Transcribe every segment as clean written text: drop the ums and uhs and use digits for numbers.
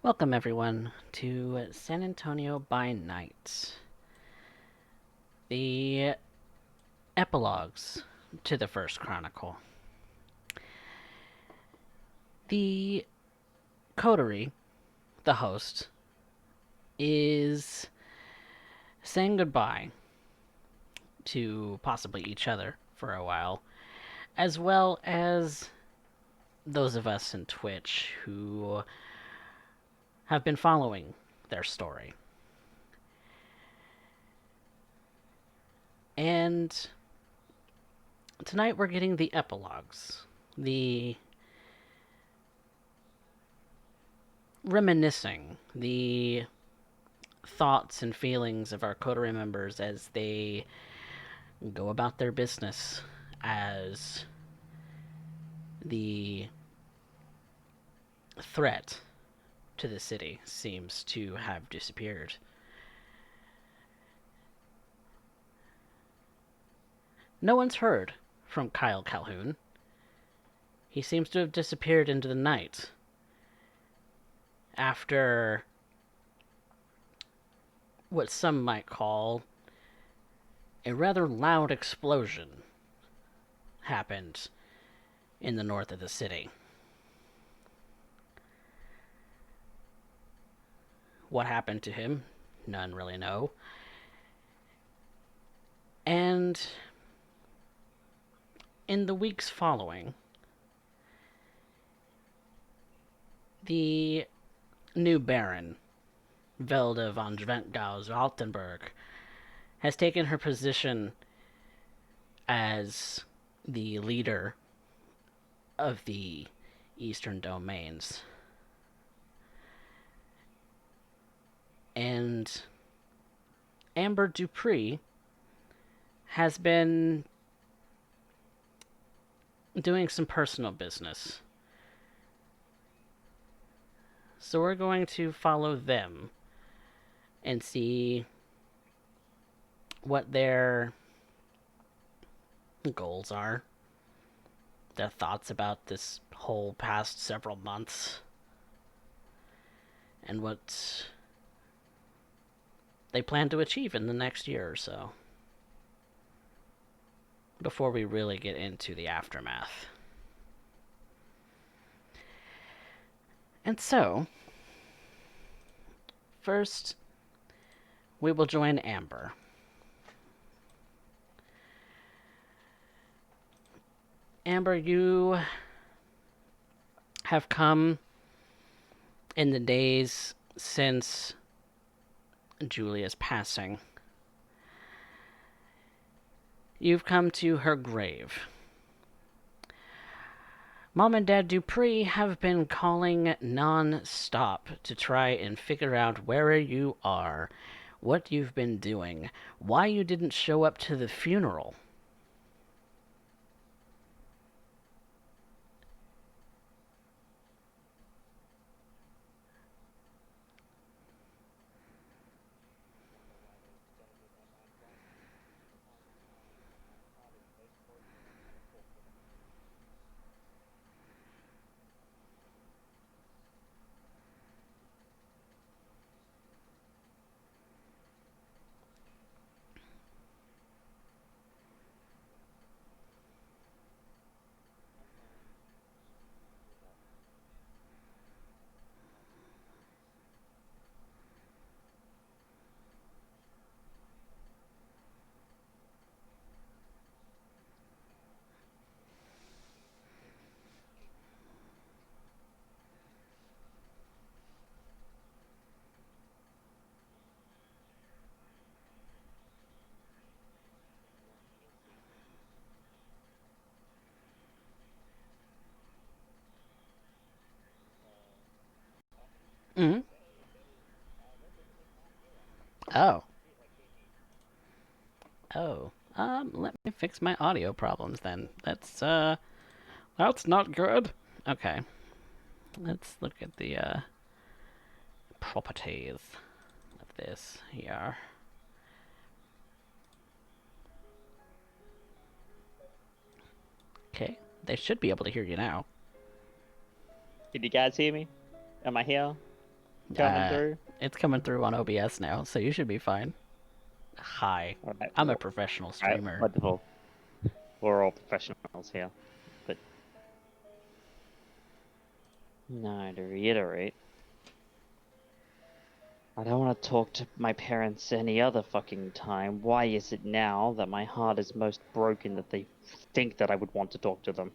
Welcome, everyone, to San Antonio by Night, the epilogues to the First Chronicle. The coterie, the host, is saying goodbye to possibly each other for a while, as well as those of us in Twitch who have been following their story. And tonight we're getting the epilogues, the reminiscing, the thoughts and feelings of our coterie members as they go about their business as the threat to the city seems to have disappeared. No one's heard from Kyle Calhoun. He seems to have disappeared into the night after what some might call a rather loud explosion happened in the north of the city. What happened to him? None really know. And in the weeks following, the new Baron, Velda von Schwentgaus-Altenburg, has taken her position as the leader of the Eastern Domains. And Amber Dupree has been doing some personal business. So we're going to follow them and see what their goals are, their thoughts about this whole past several months, and what they plan to achieve in the next year or so, before we really get into the aftermath. And so, first, we will join Amber. Amber, you have come in the days since Julia's passing. You've come to her grave. Mom and Dad Dupree have been calling non-stop to try and figure out where you are, what you've been doing, why you didn't show up to the funeral. Oh. Oh. Let me fix my audio problems then. That's not good. Okay. Let's look at the, properties of this here. Okay. They should be able to hear you now. Can you guys hear me? Am I here? Coming through? It's coming through on OBS now, so you should be fine. Hi. Alright, I'm a professional alright, streamer. wonderful. We're all professionals here. But no, to reiterate, I don't want to talk to my parents any other fucking time. Why is it now that my heart is most broken that they think that I would want to talk to them?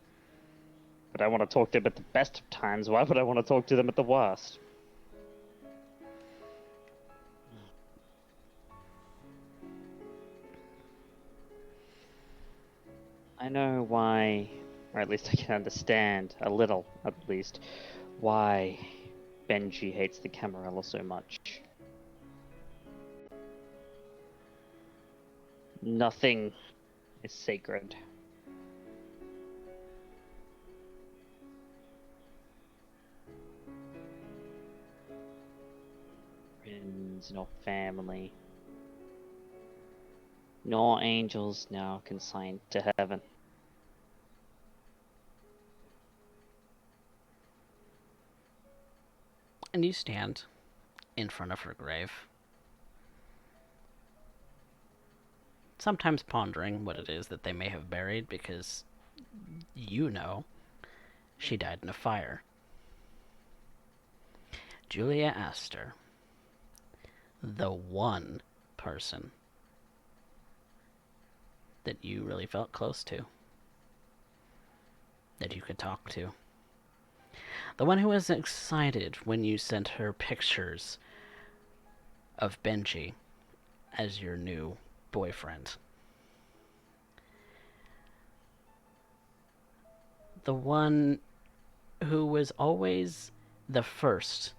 But I want to talk to them at the best of times. Why would I want to talk to them at the worst? I know why, or at least I can understand a little, at least, why Benji hates the Camarilla so much. Nothing is sacred. Friends, nor family, nor angels now consigned to heaven. And you stand in front of her grave, sometimes pondering what it is that they may have buried, because you know she died in a fire. Julia Astor, the one person that you really felt close to, that you could talk to. The one who was excited when you sent her pictures of Benji as your new boyfriend. The one who was always the first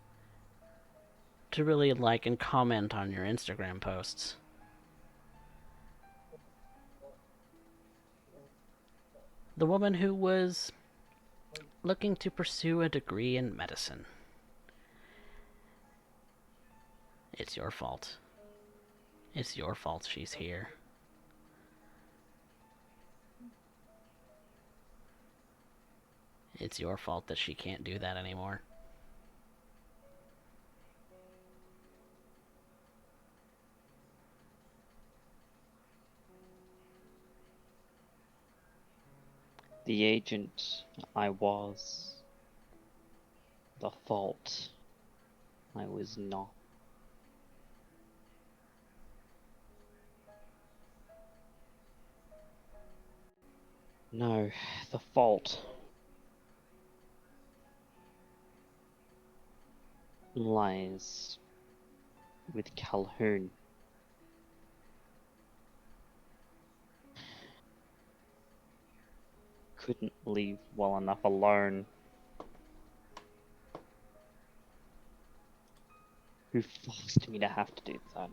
to really like and comment on your Instagram posts. The woman who was looking to pursue a degree in medicine. It's your fault. It's your fault she's here. It's your fault that she can't do that anymore. The agent I was, the fault I was not. No, the fault lies with Calhoun. Couldn't leave well enough alone. Who forced me to have to do that?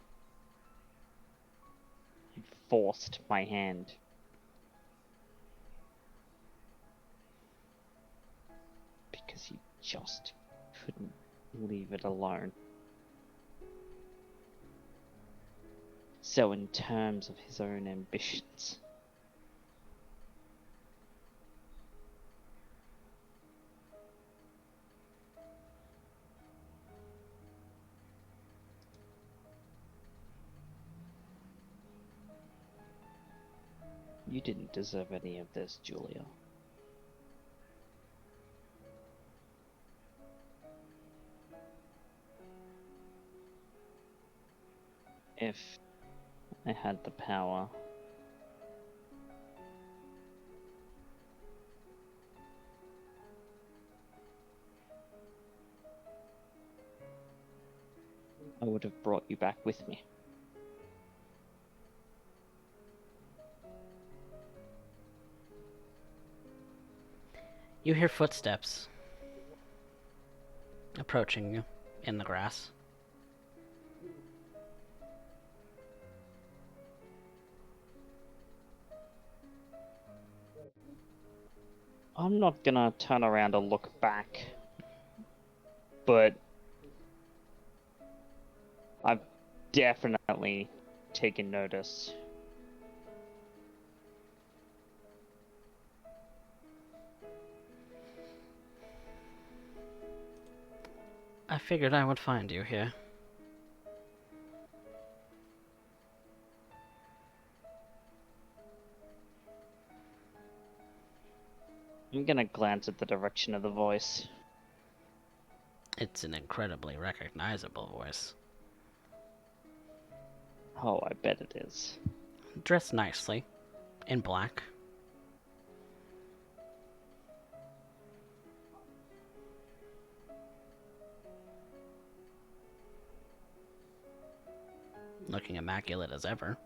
Who forced my hand? Because he just couldn't leave it alone. So in terms of his own ambitions, you didn't deserve any of this, Julia. If I had the power, I would have brought you back with me. You hear footsteps approaching you in the grass. I'm not gonna turn around and look back, but I've definitely taken notice. I figured I would find you here. I'm gonna glance at the direction of the voice. It's an incredibly recognizable voice. Oh, I bet it is. Dressed nicely, in black. Looking immaculate as ever.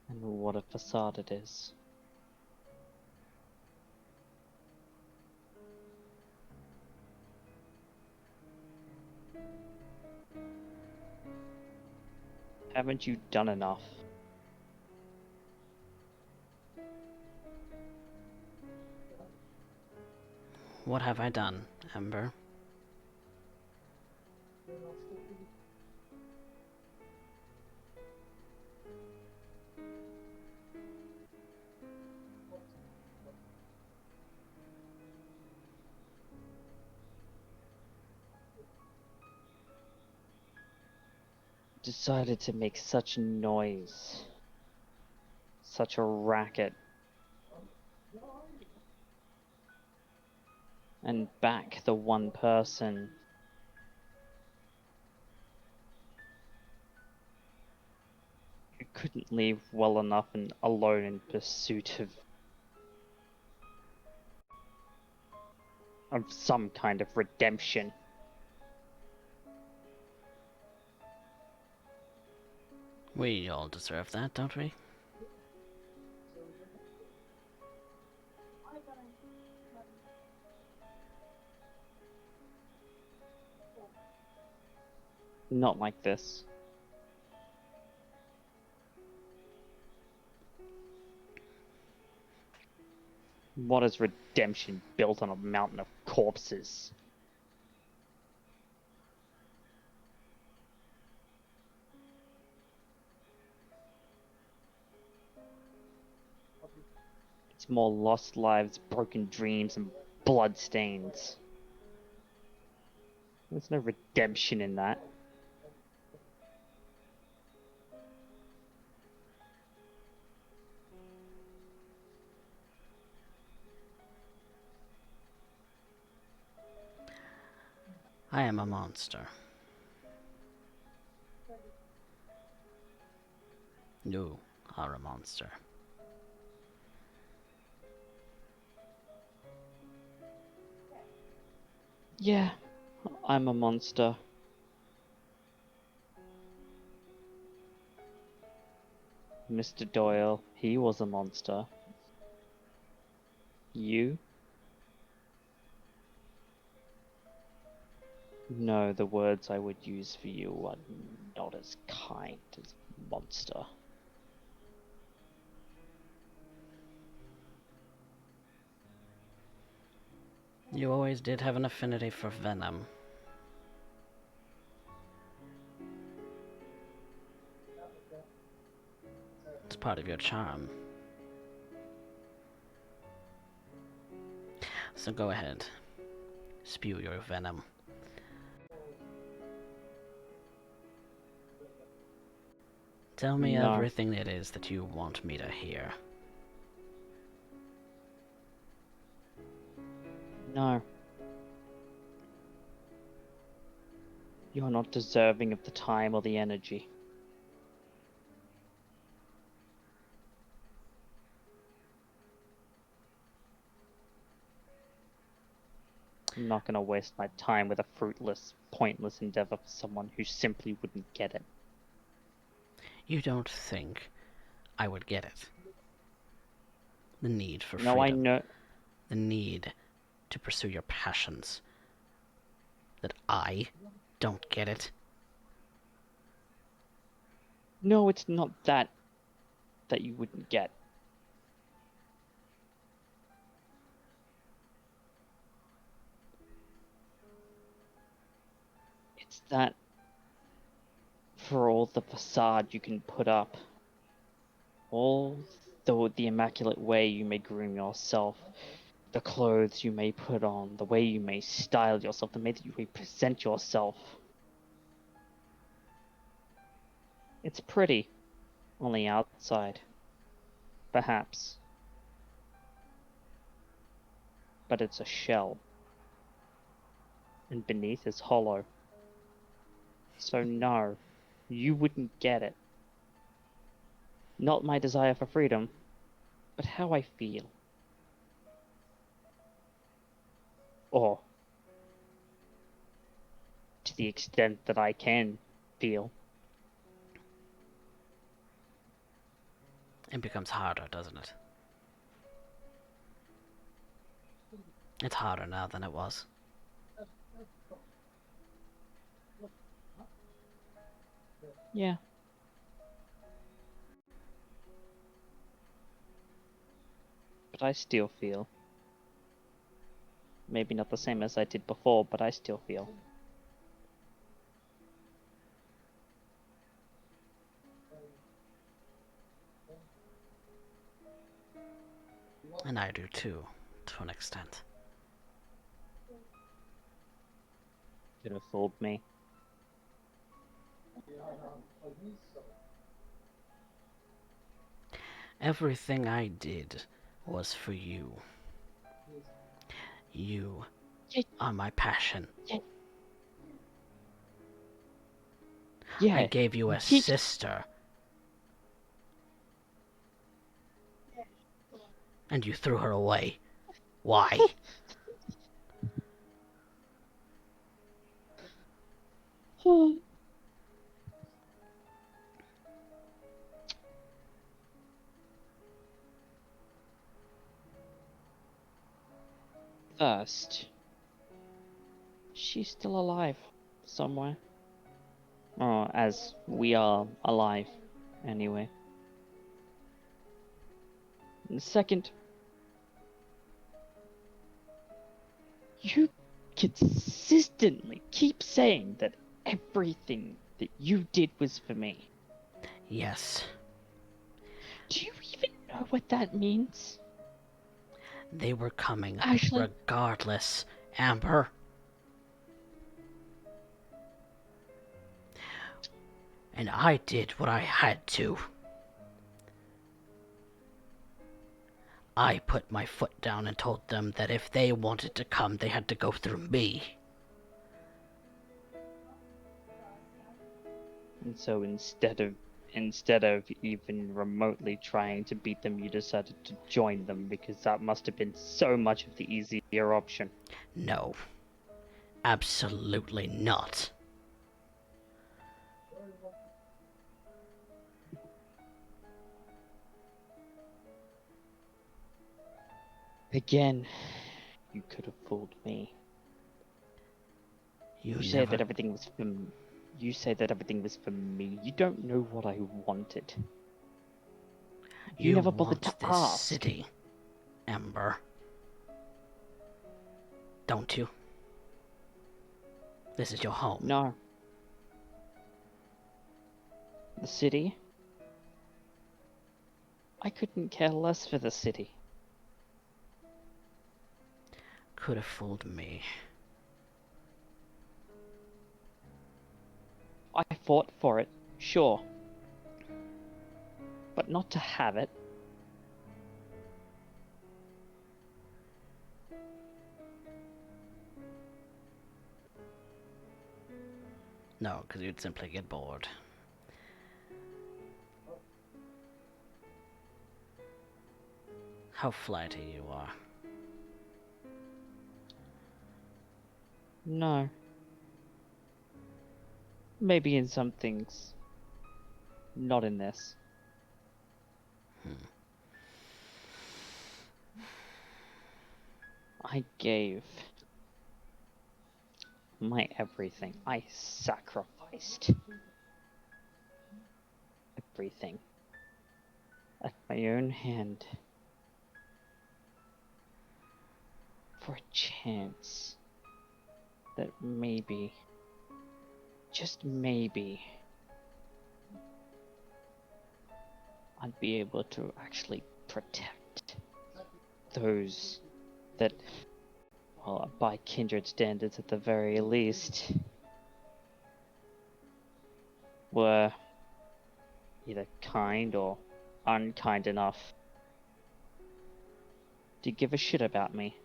And what a facade it is. Haven't you done enough? What have I done, Ember? Decided to make such noise. Such a racket. And back the one person who couldn't leave well enough and alone in pursuit of some kind of redemption. We all deserve that, don't we? Not like this. What is redemption built on a mountain of corpses? It's more lost lives, broken dreams, and bloodstains. There's no redemption in that. I am a monster. You are a monster. Yeah, I'm a monster. Mr. Doyle, he was a monster. You? No, the words I would use for you are not as kind as monster. You always did have an affinity for venom. It's part of your charm. So go ahead. Spew your venom. Tell me No, everything it is that you want me to hear. no. You're not deserving of the time or the energy. I'm not gonna waste my time with a fruitless, pointless endeavor for someone who simply wouldn't get it. You don't think I would get it. The need for No, I freedom. know. The need to pursue your passions. That I don't get it. No, it's not that you wouldn't get. It's that for all the facade you can put up, all the immaculate way you may groom yourself, the clothes you may put on, the way you may style yourself, the way that you may present yourself. It's pretty on the outside, perhaps, but it's a shell, and beneath is hollow. So no, you wouldn't get it. Not my desire for freedom, but how I feel. Or, to the extent that I can feel. It becomes harder, doesn't it? It's harder now than it was. Yeah. But I still feel. Maybe not the same as I did before, but I still feel. And I do too, to an extent. Could have fooled me. Everything I did was for you. You Yeah, are my passion. yeah, I yeah. gave you a Yeah. sister. And you threw her away. Why? First, she's still alive somewhere. Or as we are alive, anyway. And second, you consistently keep saying that everything that you did was for me. Yes. Do you even know what that means? They were coming Actually, regardless, Amber. And I did what I had to. I put my foot down and told them that if they wanted to come, they had to go through me. and so instead of even remotely trying to beat them, you decided to join them because that must have been so much of the easier option. No. Absolutely not. Again, you could have fooled me. You say never... that everything was for You say that everything was for me. You don't know what I wanted. You You never bothered to want this ask. city, Amber. Don't you? This is your home. No. The city? I couldn't care less for the city. Could have fooled me. I fought for it, sure. But not to have it. No, because you'd simply get bored. How flighty you are. No. Maybe in some things. Not in this. I gave my everything. I sacrificed. everything at my own hand for a chance that maybe, just maybe, I'd be able to actually protect those that, well, by kindred standards at the very least, were either kind or unkind enough to give a shit about me.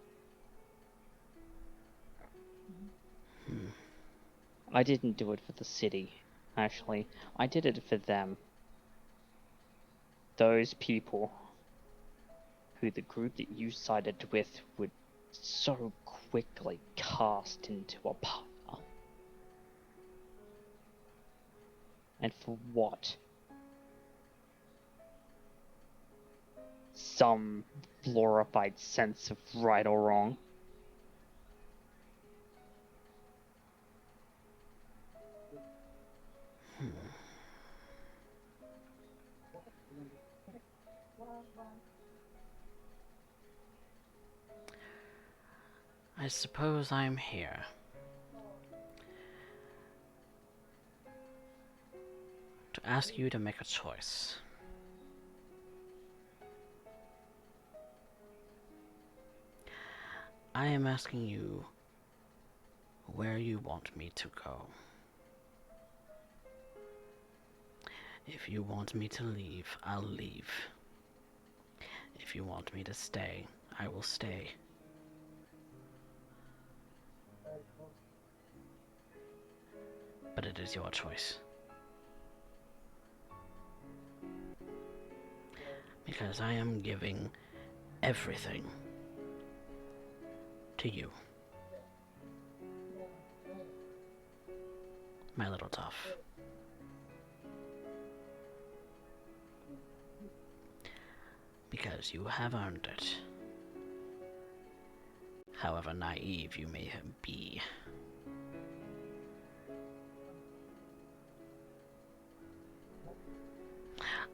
I didn't do it for the city, actually. I did it for them. Those people who the group that you sided with would so quickly cast into a pile. And for what? Some glorified sense of right or wrong. I suppose I'm here to ask you to make a choice. I am asking you where you want me to go. If you want me to leave, I'll leave. If you want me to stay, I will stay. But it is your choice. Because I am giving everything to you. My little tough. Because you have earned it. However naive you may be.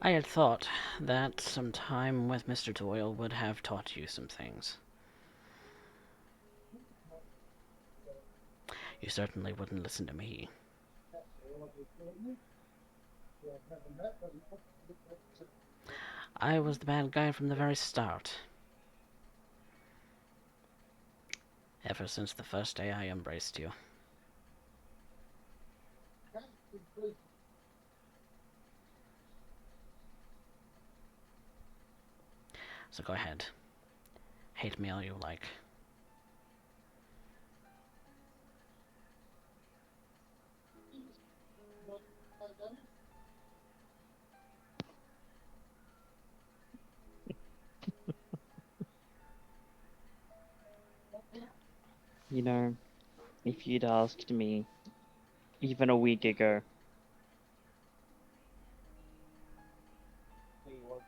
I had thought that some time with Mr. Doyle would have taught you some things. You certainly wouldn't listen to me. I was the bad guy from the very start. Ever since the first day I embraced you. So go ahead. Hate me all you like. You know, if you'd asked me even a week ago,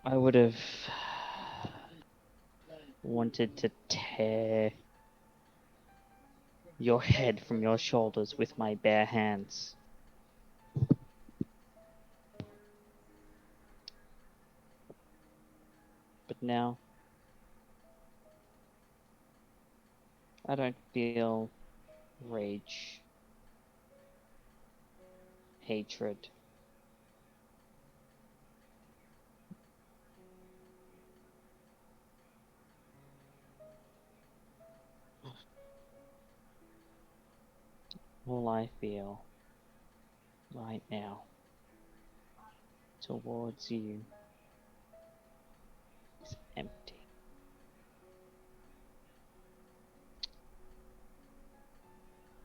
I would have wanted to tear your head from your shoulders with my bare hands. But now, I don't feel rage, hatred. All I feel right now towards you is empty.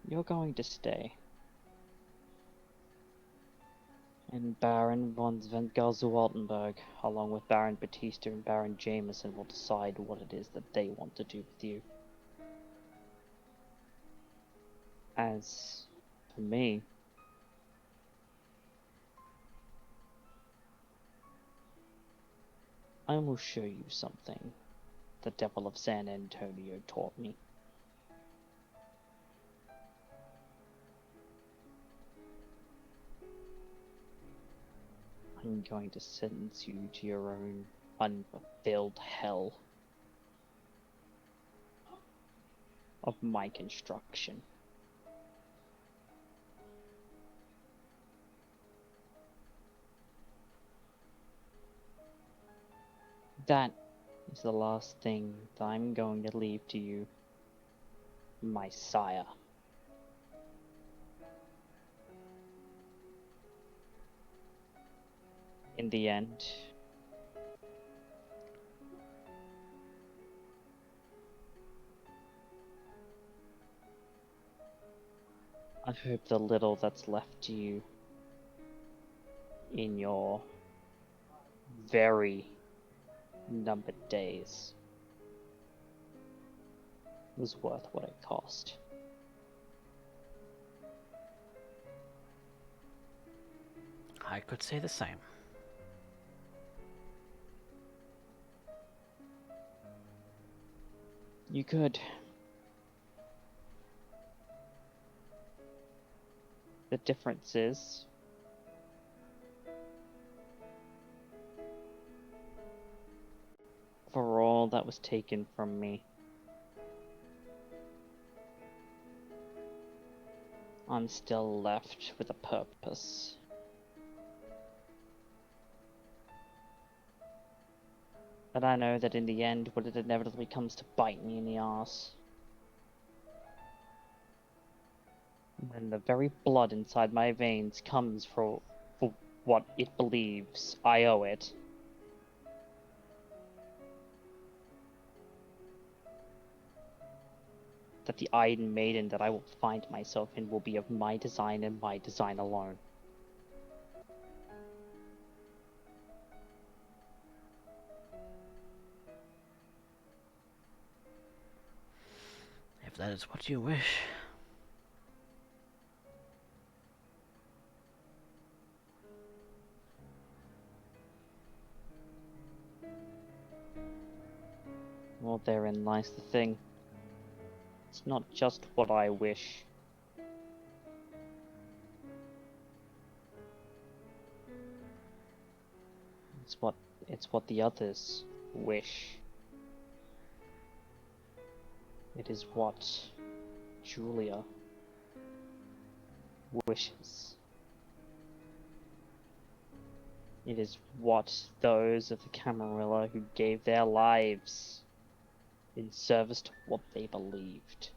You're going to stay. And Baron von Sventgelser-Waltenberg, along with Baron Batista and Baron Jameson, will decide what it is that they want to do with you. As for me, I will show you something the Devil of San Antonio taught me. I I'm going to sentence you to your own unfulfilled hell of my construction. That is the last thing that I'm going to leave to you, my sire. In the end, I hope the little that's left to you in your very numbered days was worth what it cost. I could say the same. You could. The difference is, for all that was taken from me, I'm still left with a purpose. But I know that in the end, when it inevitably comes to bite me in the arse, when the very blood inside my veins comes for what it believes I owe it, that the Iron Maiden that I will find myself in will be of my design and my design alone. If that is what you wish. Well, therein lies the thing. It's not just what I wish. It's what the others wish. It is what Julia wishes. It is what those of the Camarilla who gave their lives in service to what they believed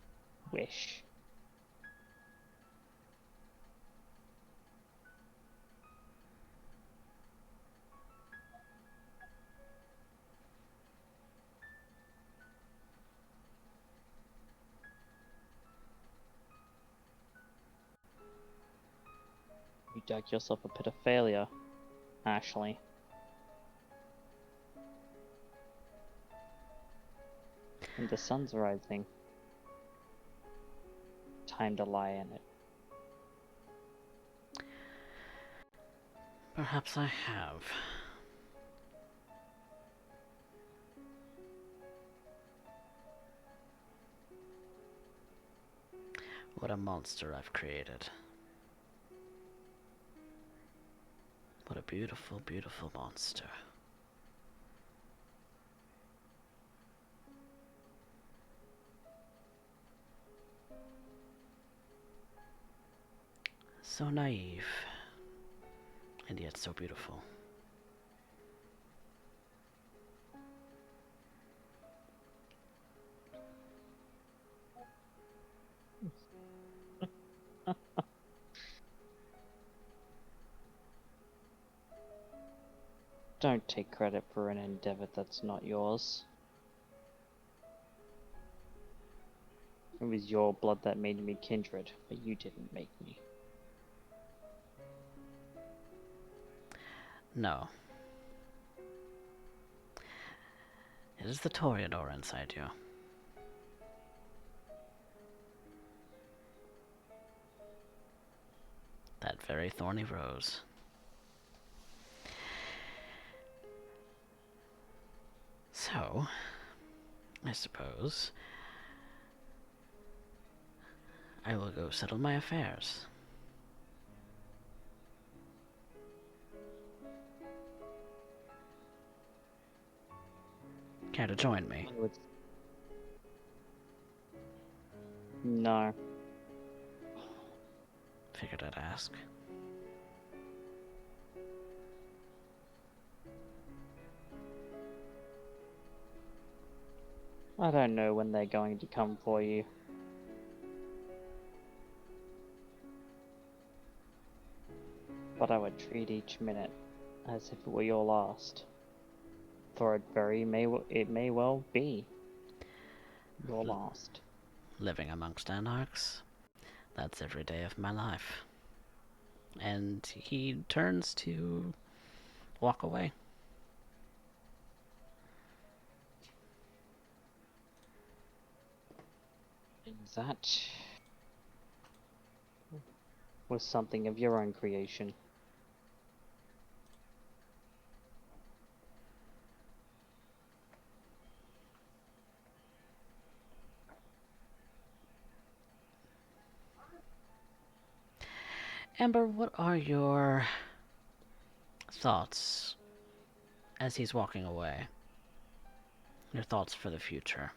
wish. You dug yourself a pit of failure, Ashley. And the sun's rising. Time to lie in it. Perhaps I have. What a monster I've created. What a beautiful, beautiful monster. So naive, and yet so beautiful. Don't take credit for an endeavor that's not yours. It was your blood that made me kindred, but you didn't make me. No. It is the Toreador inside you. That very thorny rose. So, I suppose I will go settle my affairs. Care to join me? I would... No. Figured I'd ask. I don't know when they're going to come for you. But I would treat each minute as if it were your last. For it may well be your last. Living amongst anarchs, that's every day of my life. And he turns to walk away. That was something of your own creation. Amber, what are your thoughts as he's walking away? Your thoughts for the future?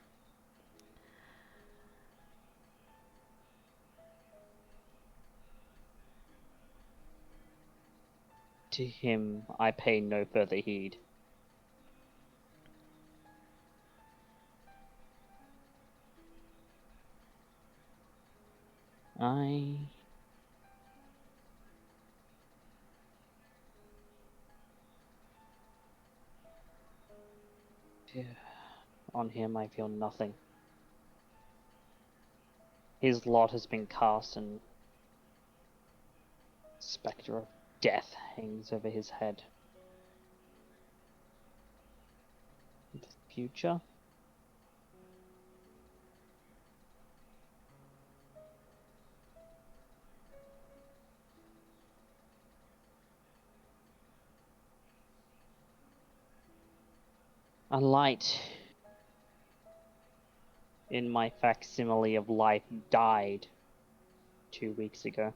To him, I pay no further heed. On him, I feel nothing. His lot has been cast, and spectre of death hangs over his head. The future? A light in my facsimile of life died 2 weeks ago.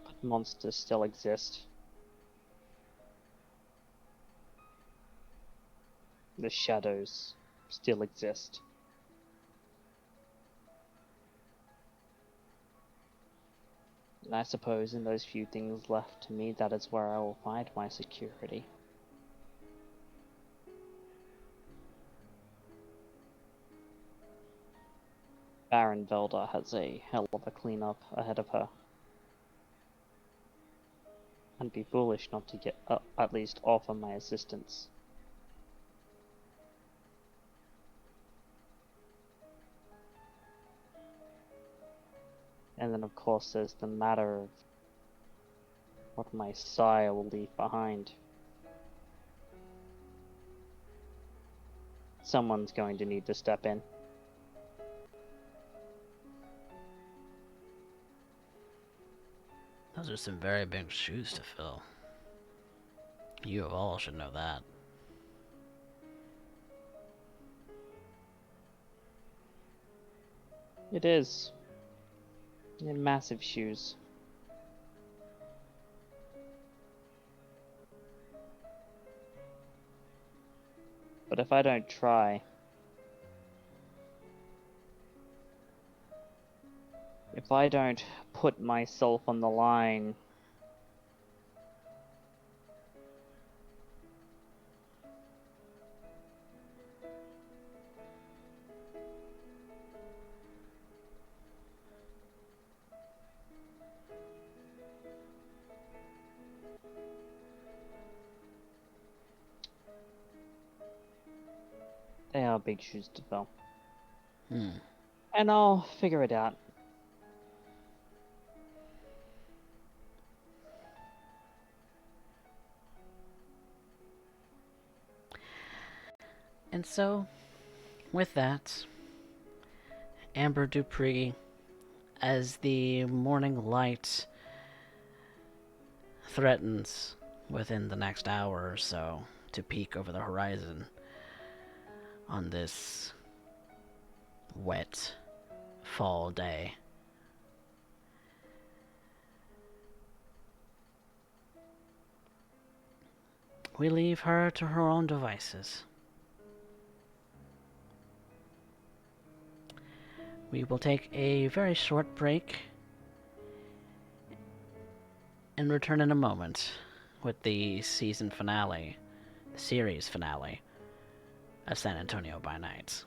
But monsters still exist. The shadows still exist. And I suppose in those few things left to me, that is where I will find my security. Baron Velda has a hell of a cleanup ahead of her. And be foolish not to get at least offer my assistance. And then of course there's the matter of what my sire will leave behind. Someone's going to need to step in. Those are some very big shoes to fill. You of all should know that. It is. In massive shoes. But if I don't try, if I don't put myself on the line, they are big shoes to fill. And I'll figure it out. And so, with that, Amber Dupree, as the morning light threatens within the next hour or so to peek over the horizon on this wet fall day. We leave her to her own devices. We will take a very short break and return in a moment with the season finale, the series finale of San Antonio by Night.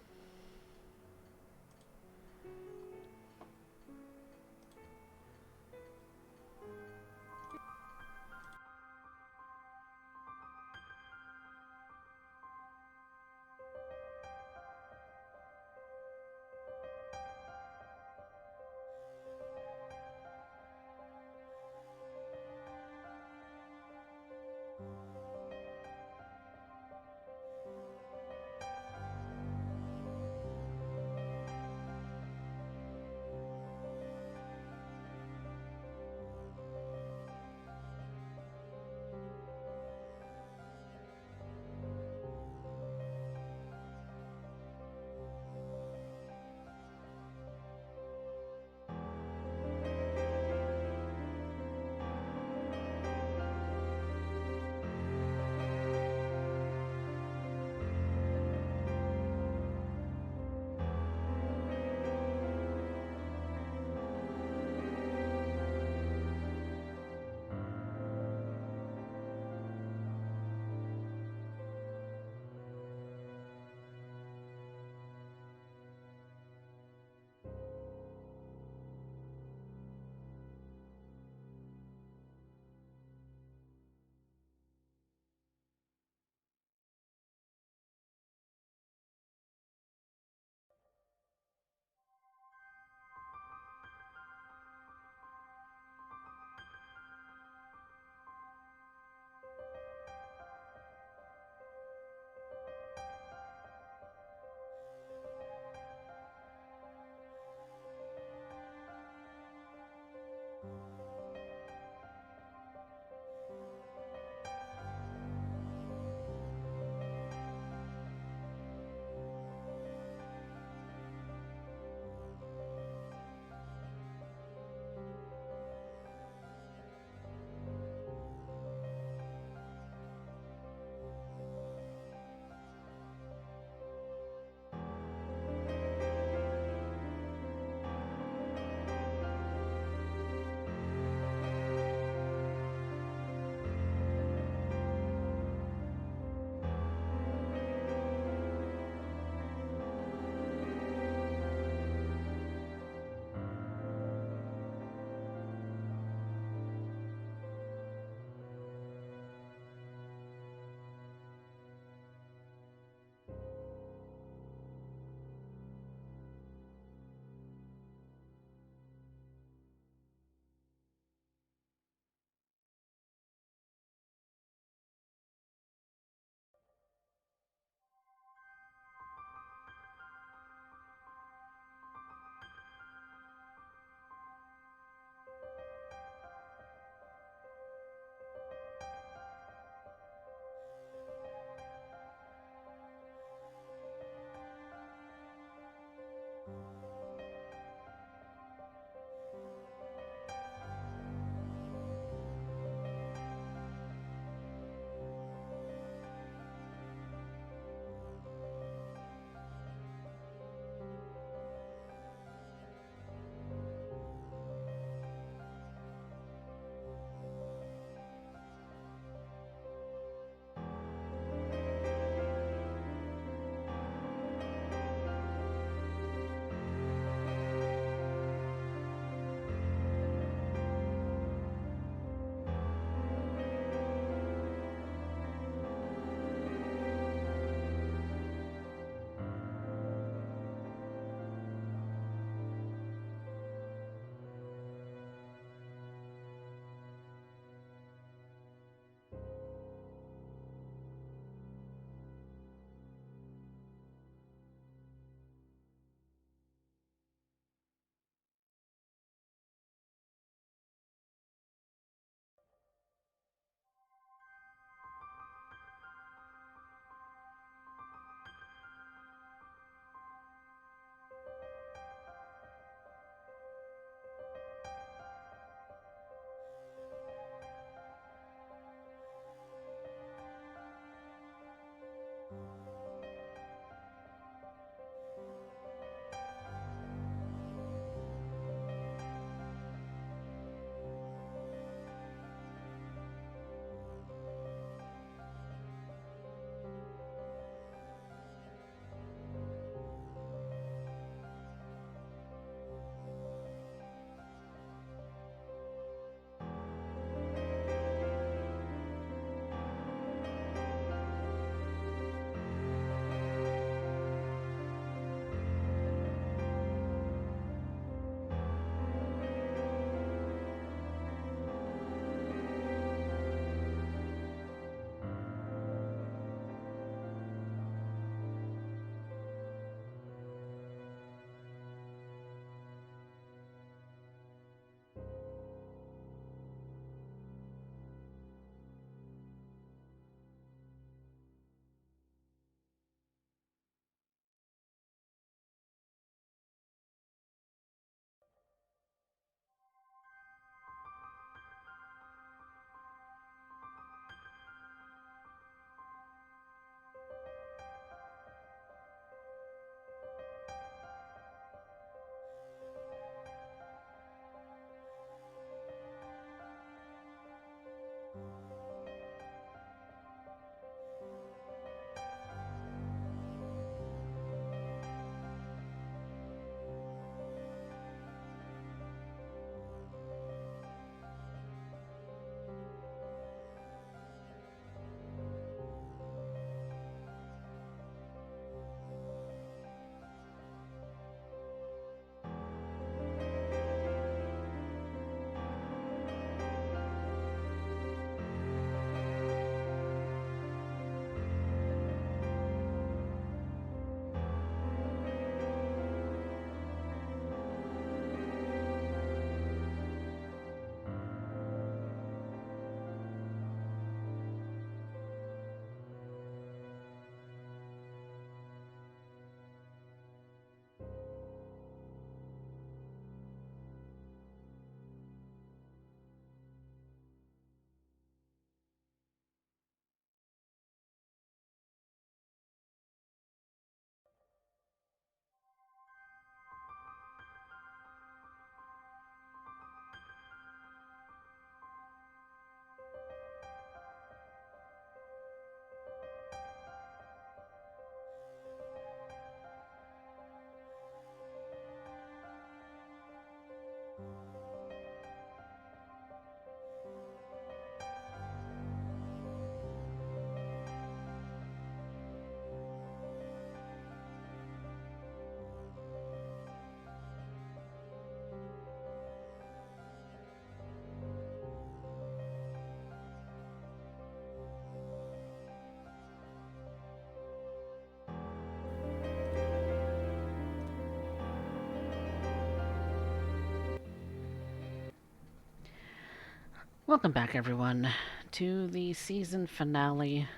Welcome back, everyone, to the season finale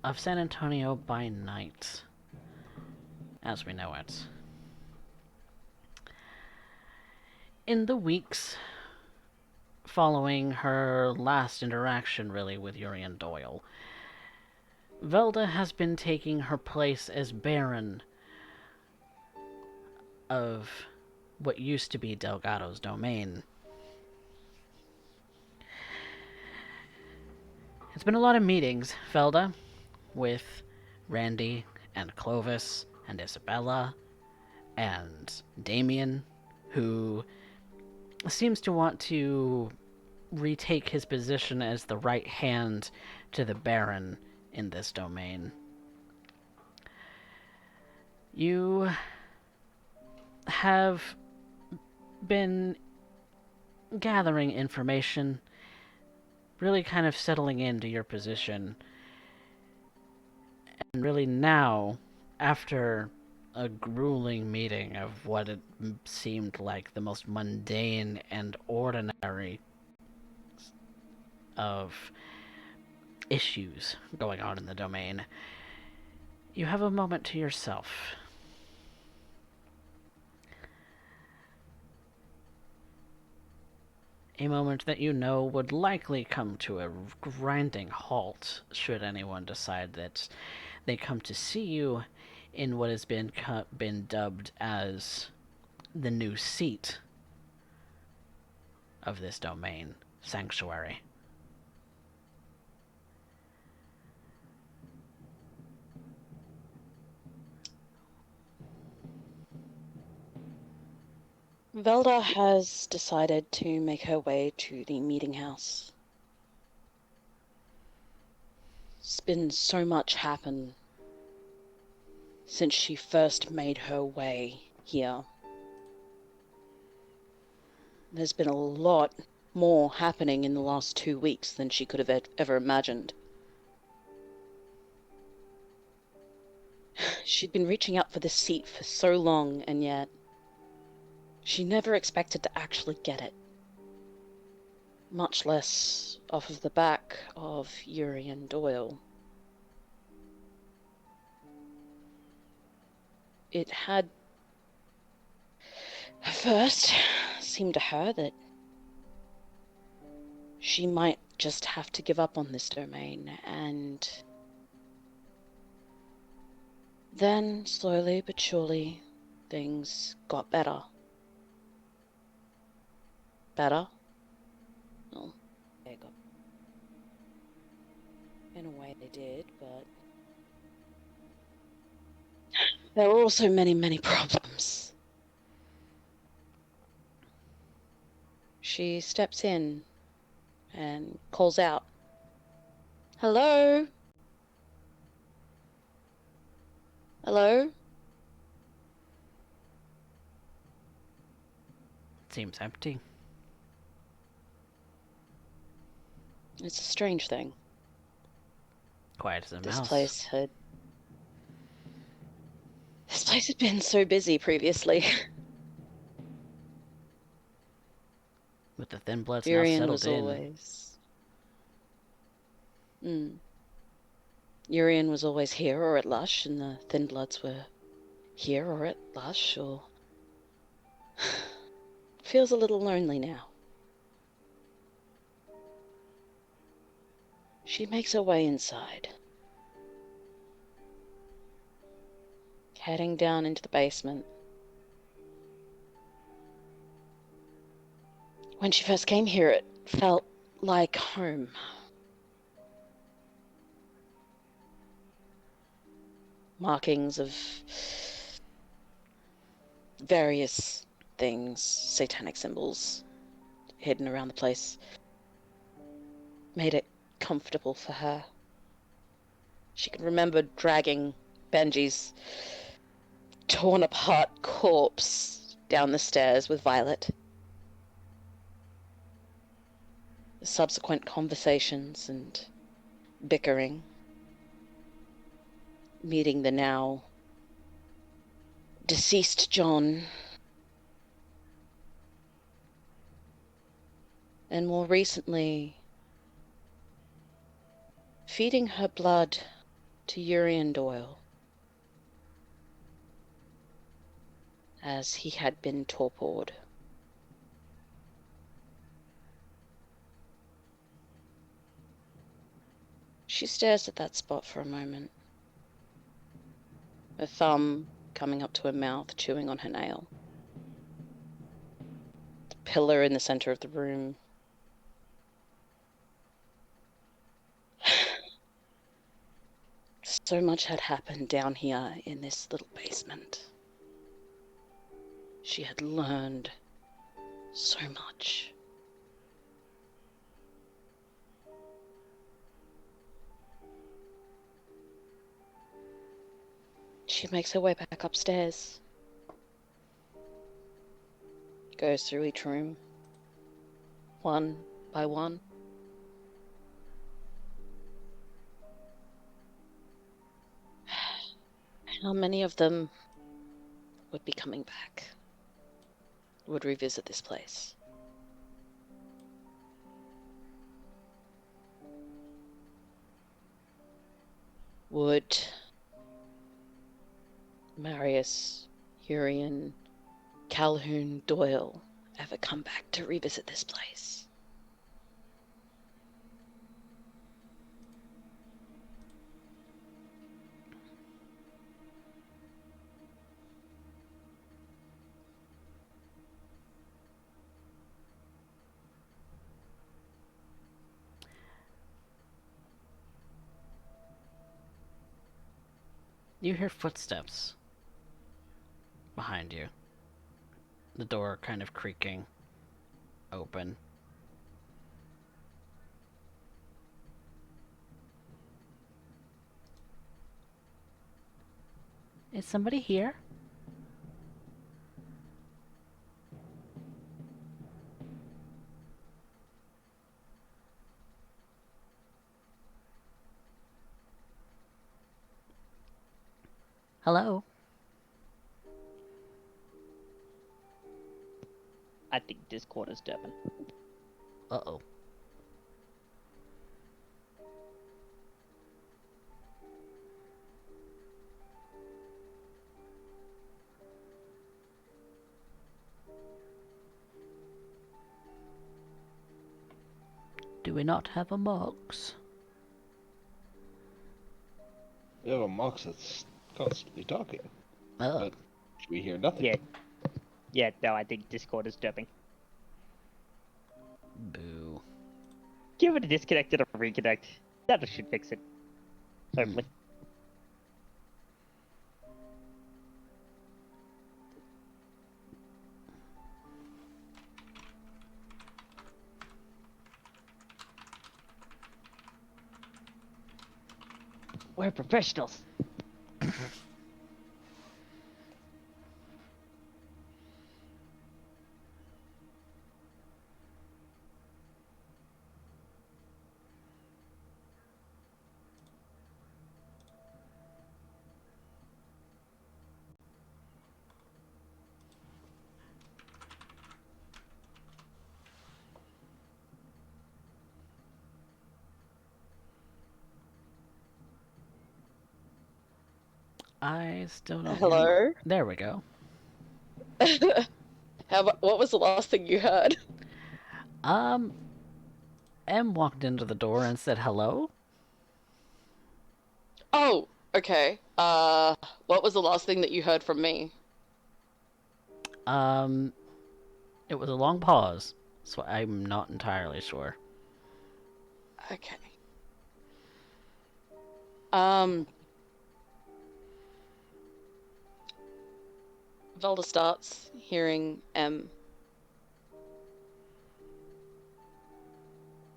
of San Antonio by Night, as we know it. In the weeks following her last interaction, really, with Urien Doyle, Velda has been taking her place as Baron of what used to be Delgado's domain. It's been a lot of meetings, Velda, with Randy and Clovis and Isabella and Damien, who seems to want to retake his position as the right hand to the Baron in this domain. You have been gathering information, really kind of settling into your position, and really now, after a grueling meeting of what it seemed like the most mundane and ordinary of issues going on in the domain, you have a moment to yourself. A moment that you know would likely come to a grinding halt should anyone decide that they come to see you in what has been dubbed as the new seat of this domain, Sanctuary. Velda has decided to make her way to the meeting house. It's been so much happen since she first made her way here. There's been a lot more happening in the last 2 weeks than she could have ever imagined. She'd been reaching out for this seat for so long, and yet she never expected to actually get it. Much less off of the back of Urien Doyle. It had at first seemed to her that she might just have to give up on this domain, and then slowly but surely things got better. Better? Well, they got... in a way they did, but there were also many, many problems. She steps in and calls out, "Hello? Hello?" It seems empty. It's a strange thing. Quiet as a This mouse. place had been so busy previously. With the thin bloods now Urien settled was in. always... Urien was always here or at Lush, and the Thin Bloods were here or at Lush, or... Feels a little lonely now. She makes her way inside. Heading down into the basement. When she first came here, it felt like home. Markings of various things, satanic symbols hidden around the place, made it comfortable for her. She could remember dragging Benji's torn apart corpse down the stairs with Violet. The subsequent conversations and bickering. Meeting the now deceased John. and more recently, feeding her blood to Urien Doyle, as he had been torpored. She stares at that spot for a moment, her thumb coming up to her mouth, chewing on her nail. The pillar in the center of the room. So much had happened down here in this little basement. She had learned so much. She makes her way back upstairs. Goes through each room, one by one. How many of them would be coming back? Would revisit this place? Would Marius, Urien, Calhoun, Doyle ever come back to revisit this place? You hear footsteps behind you. The door kind of creaking open. Is somebody here? Hello? I think Discord is Devin. Uh-oh. Do we not have a Mox? We have a Mox that's constantly talking, Oh. but we hear nothing. Yeah, no, I think Discord is dubbing. Boo. Give it a disconnect and a reconnect. That should fix it. Hopefully. We're professionals. I still don't hear Hello? you. There we go. What was the last thing you heard? Em walked into the door and said hello. Oh, okay. What was the last thing that you heard from me? It was a long pause, so I'm not entirely sure. Okay. Velda starts hearing M.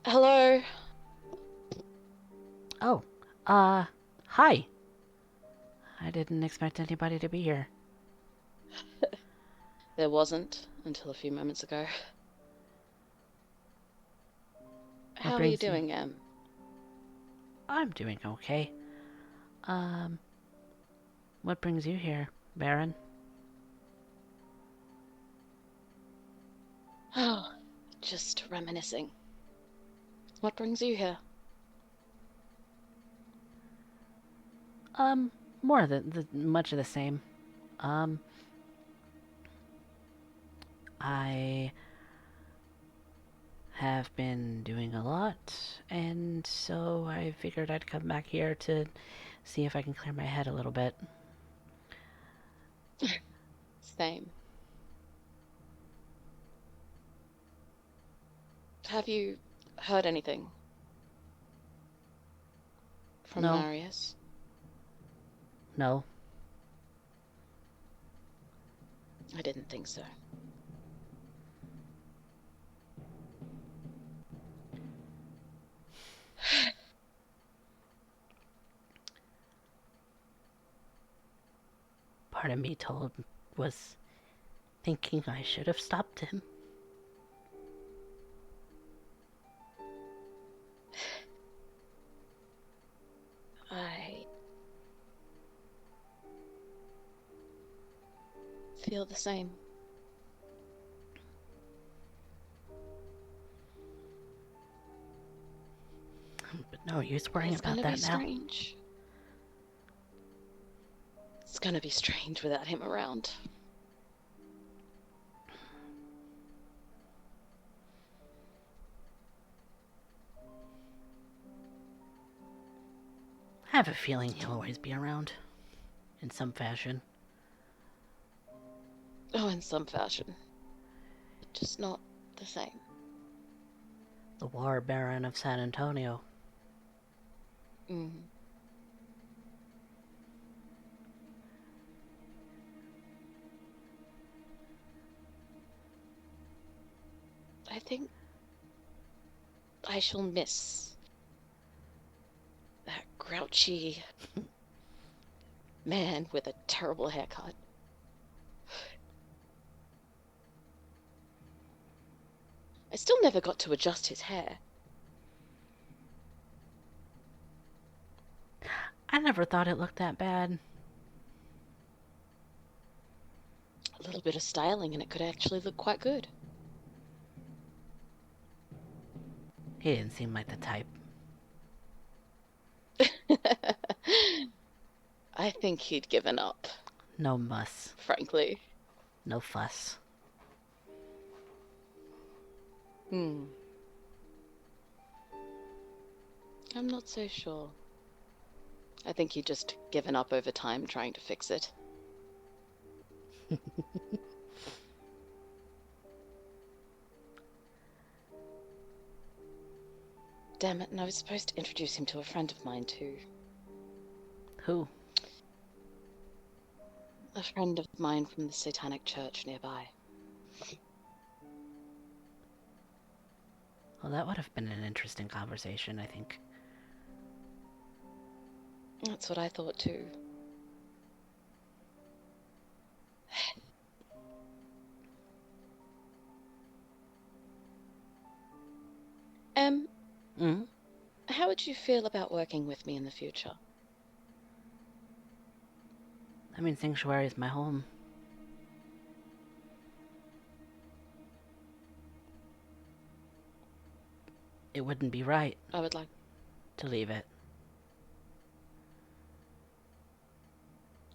Hello? Oh, hi. I didn't expect anybody to be here. There wasn't until a few moments ago. How are you brings you- doing, Em? I'm doing okay. What brings you here, Baron? Oh, Just reminiscing. What brings you here? More of much of the same. Um, I have been doing a lot, and so I figured I'd come back here to see if I can clear my head a little bit. Same. Have you heard anything from No. Marius? No. I didn't think so. Part of me was thinking I should have stopped him. I feel the same. But no use worrying It's about gonna that be now. strange. It's gonna be strange without him around. I have a feeling he'll always be around. In some fashion. Oh, in some fashion. But just not the same. The War Baron of San Antonio. Mm. I think I shall miss that grouchy man with a terrible haircut. I still never got to adjust his hair. I never thought it looked that bad. A little bit of styling and it could actually look quite good. He didn't seem like the type. I think he'd given up, No muss. frankly. No fuss. I'm not so sure. I think he'd just given up over time trying to fix it. Damn it, and I was supposed to introduce him to a friend of mine too. Who? A friend of mine from the Satanic Church nearby. Well, that would have been an interesting conversation, I think. That's what I thought too. Mm-hmm. How would you feel about working with me in the future? I mean, Sanctuary is my home. It wouldn't be right I would like... to leave it.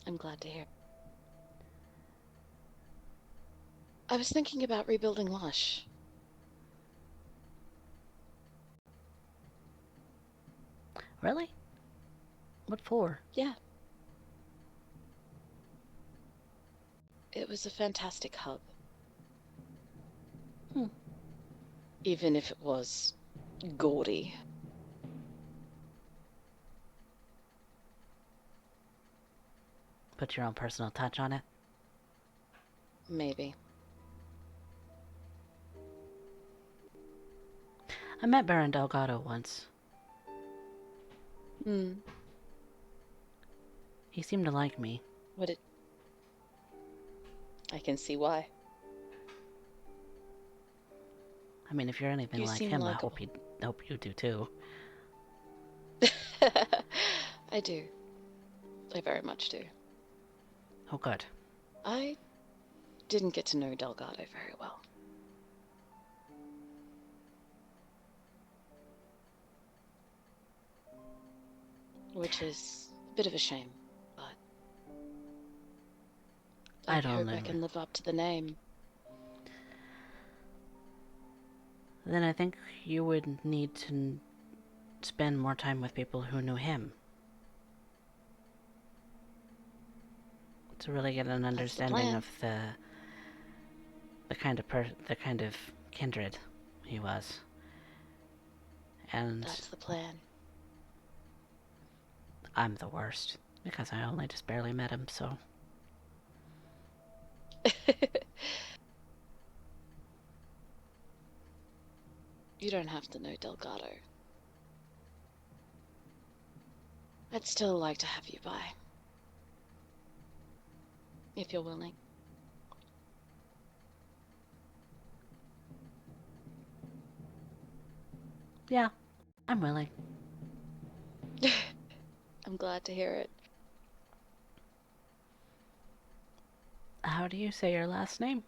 I'm glad to hear. I was thinking about rebuilding Lush. Really? What for? Yeah. It was a fantastic hub. Even if it was gaudy. Put your own personal touch on it? Maybe. I met Baron Delgado once. He seemed to like me. I can see why. I mean, if you're anything You like seem him, I likable. hope you do too. I do. I very much do. Oh, good. I didn't get to know Delgado very well. Which is a bit of a shame, but I I don't hope I know. can live up to the name. Then I think you would need to spend more time with people who knew him to really get an That's the understanding plan. of the kind of kindred he was. And That's the plan. I'm the worst because I only just barely met him, so You don't have to know Delgado. I'd still like to have you by. If you're willing. yeah, I'm willing. I'm glad to hear it. How do you say your last name?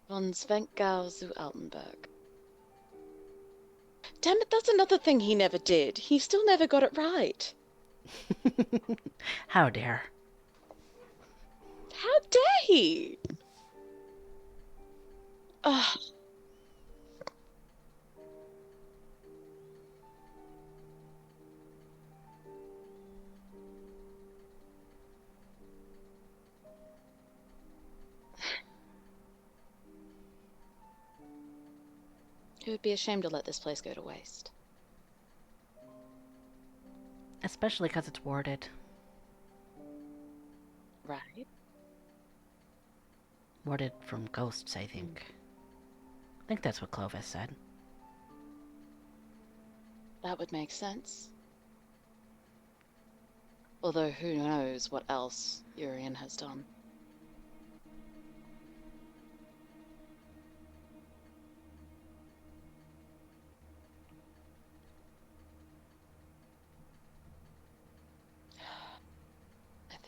Von Svenkgau zu Altenberg. Damn it, that's another thing he never did. He still never got it right. How dare. How dare he? Ugh. It would be a shame to let this place go to waste. Especially because it's warded. Right? Warded from ghosts, I think. I think that's what Clovis said. That would make sense. Although who knows what else Urien has done. I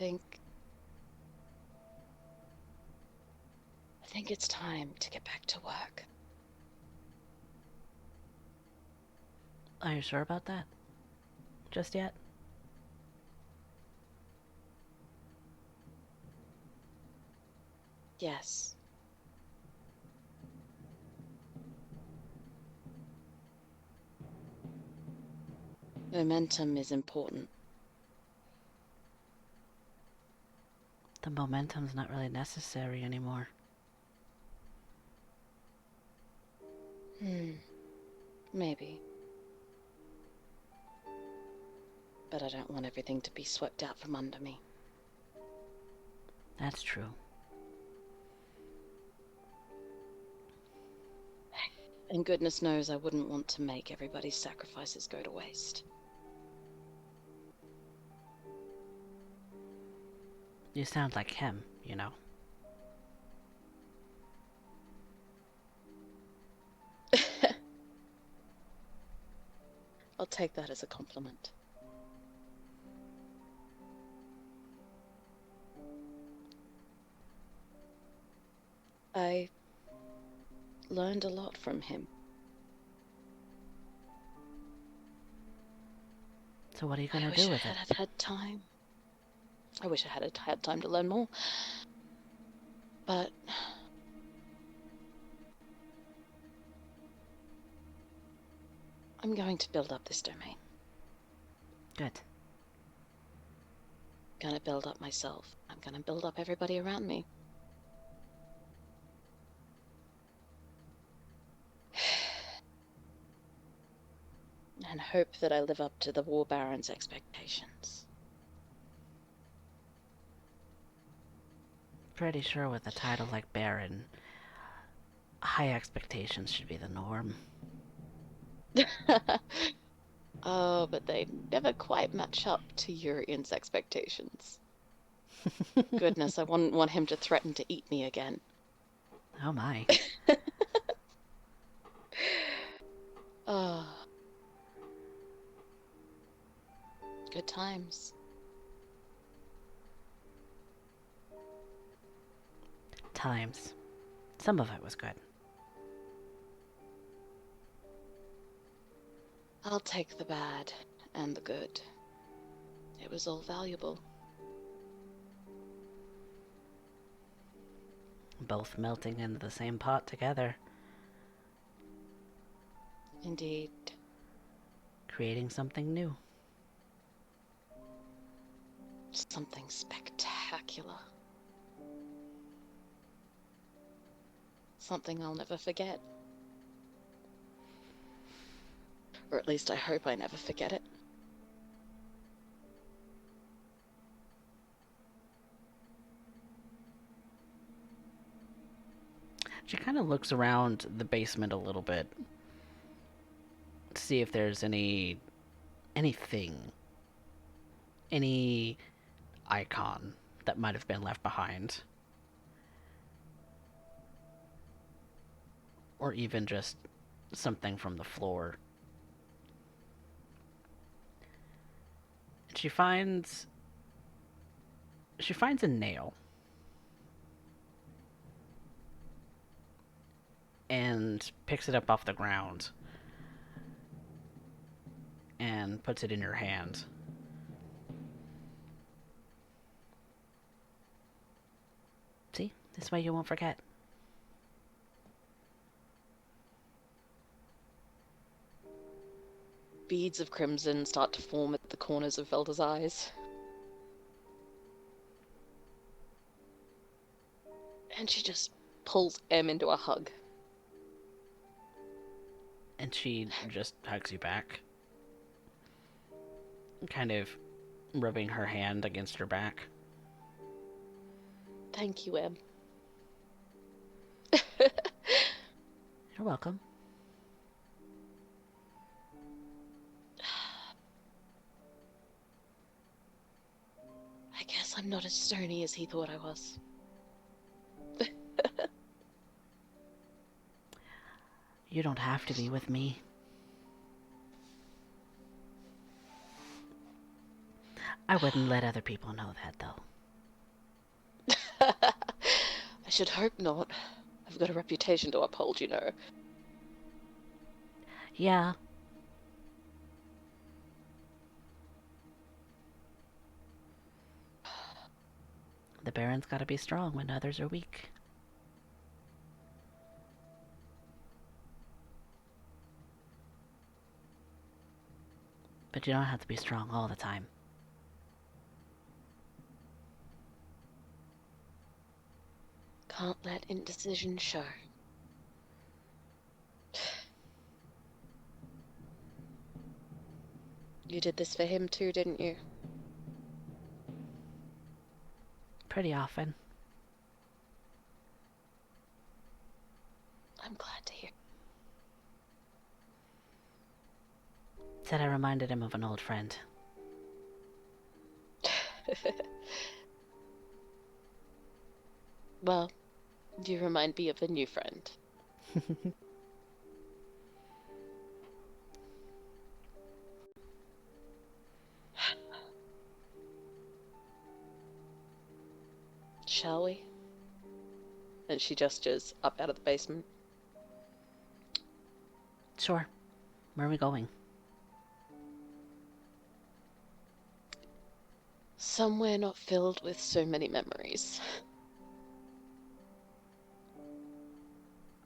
think it's time to get back to work. Are you sure about that? Just yet? Yes. Momentum is important. The momentum's not really necessary anymore. Maybe. But I don't want everything to be swept out from under me. That's true. And goodness knows I wouldn't want to make everybody's sacrifices go to waste. You sound like him, you know. I'll take that as a compliment. I learned a lot from him. So what are you gonna I wish do I with it? had time. I wish I had had time to learn more. But I'm going to build up this domain. Good. Gonna build up myself. I'm gonna build up everybody around me. And hope that I live up to the War Baron's expectations. Pretty sure with a title like Baron, high expectations should be the norm. Oh, but they never quite match up to Urien's expectations. Goodness, I wouldn't want him to threaten to eat me again. Oh my. Oh. Good times. Times. Some of it was good. I'll take the bad and the good. It was all valuable. Both melting into the same pot together, Indeed. creating something new. Something spectacular. Something I'll never forget. Or at least I hope I never forget it. She kind of looks around the basement a little bit to see if there's anything, any icon that might have been left behind. Or even just something from the floor. She finds a nail. And picks it up off the ground. And puts it in her hand. See? This way you won't forget. Beads of crimson start to form at the corners of Velda's eyes. And she just pulls Em into a hug. And she just hugs you back. Kind of rubbing her hand against her back. Thank you, Em. You're welcome. I guess I'm not as stony as he thought I was. You don't have to be with me. I wouldn't let other people know that, though. I should hope not. I've got a reputation to uphold, you know. Yeah. The Baron's gotta be strong when others are weak. But you don't have to be strong all the time. Can't let indecision show. You did this for him too, didn't you? Pretty often. I'm glad to hear. Said I reminded him of an old friend. Well, you remind me of a new friend. Shall we? And she gestures up out of the basement. Sure. Where are we going? Somewhere not filled with so many memories.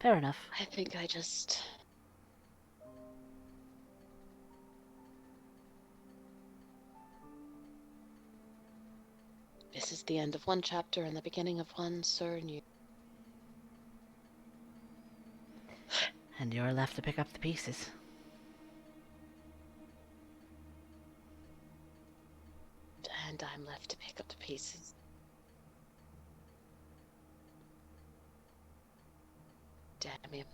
Fair enough. I think I just... This is the end of one chapter and the beginning of one so new. And you're left to pick up the pieces. And I'm left to pick up the pieces. Damn him.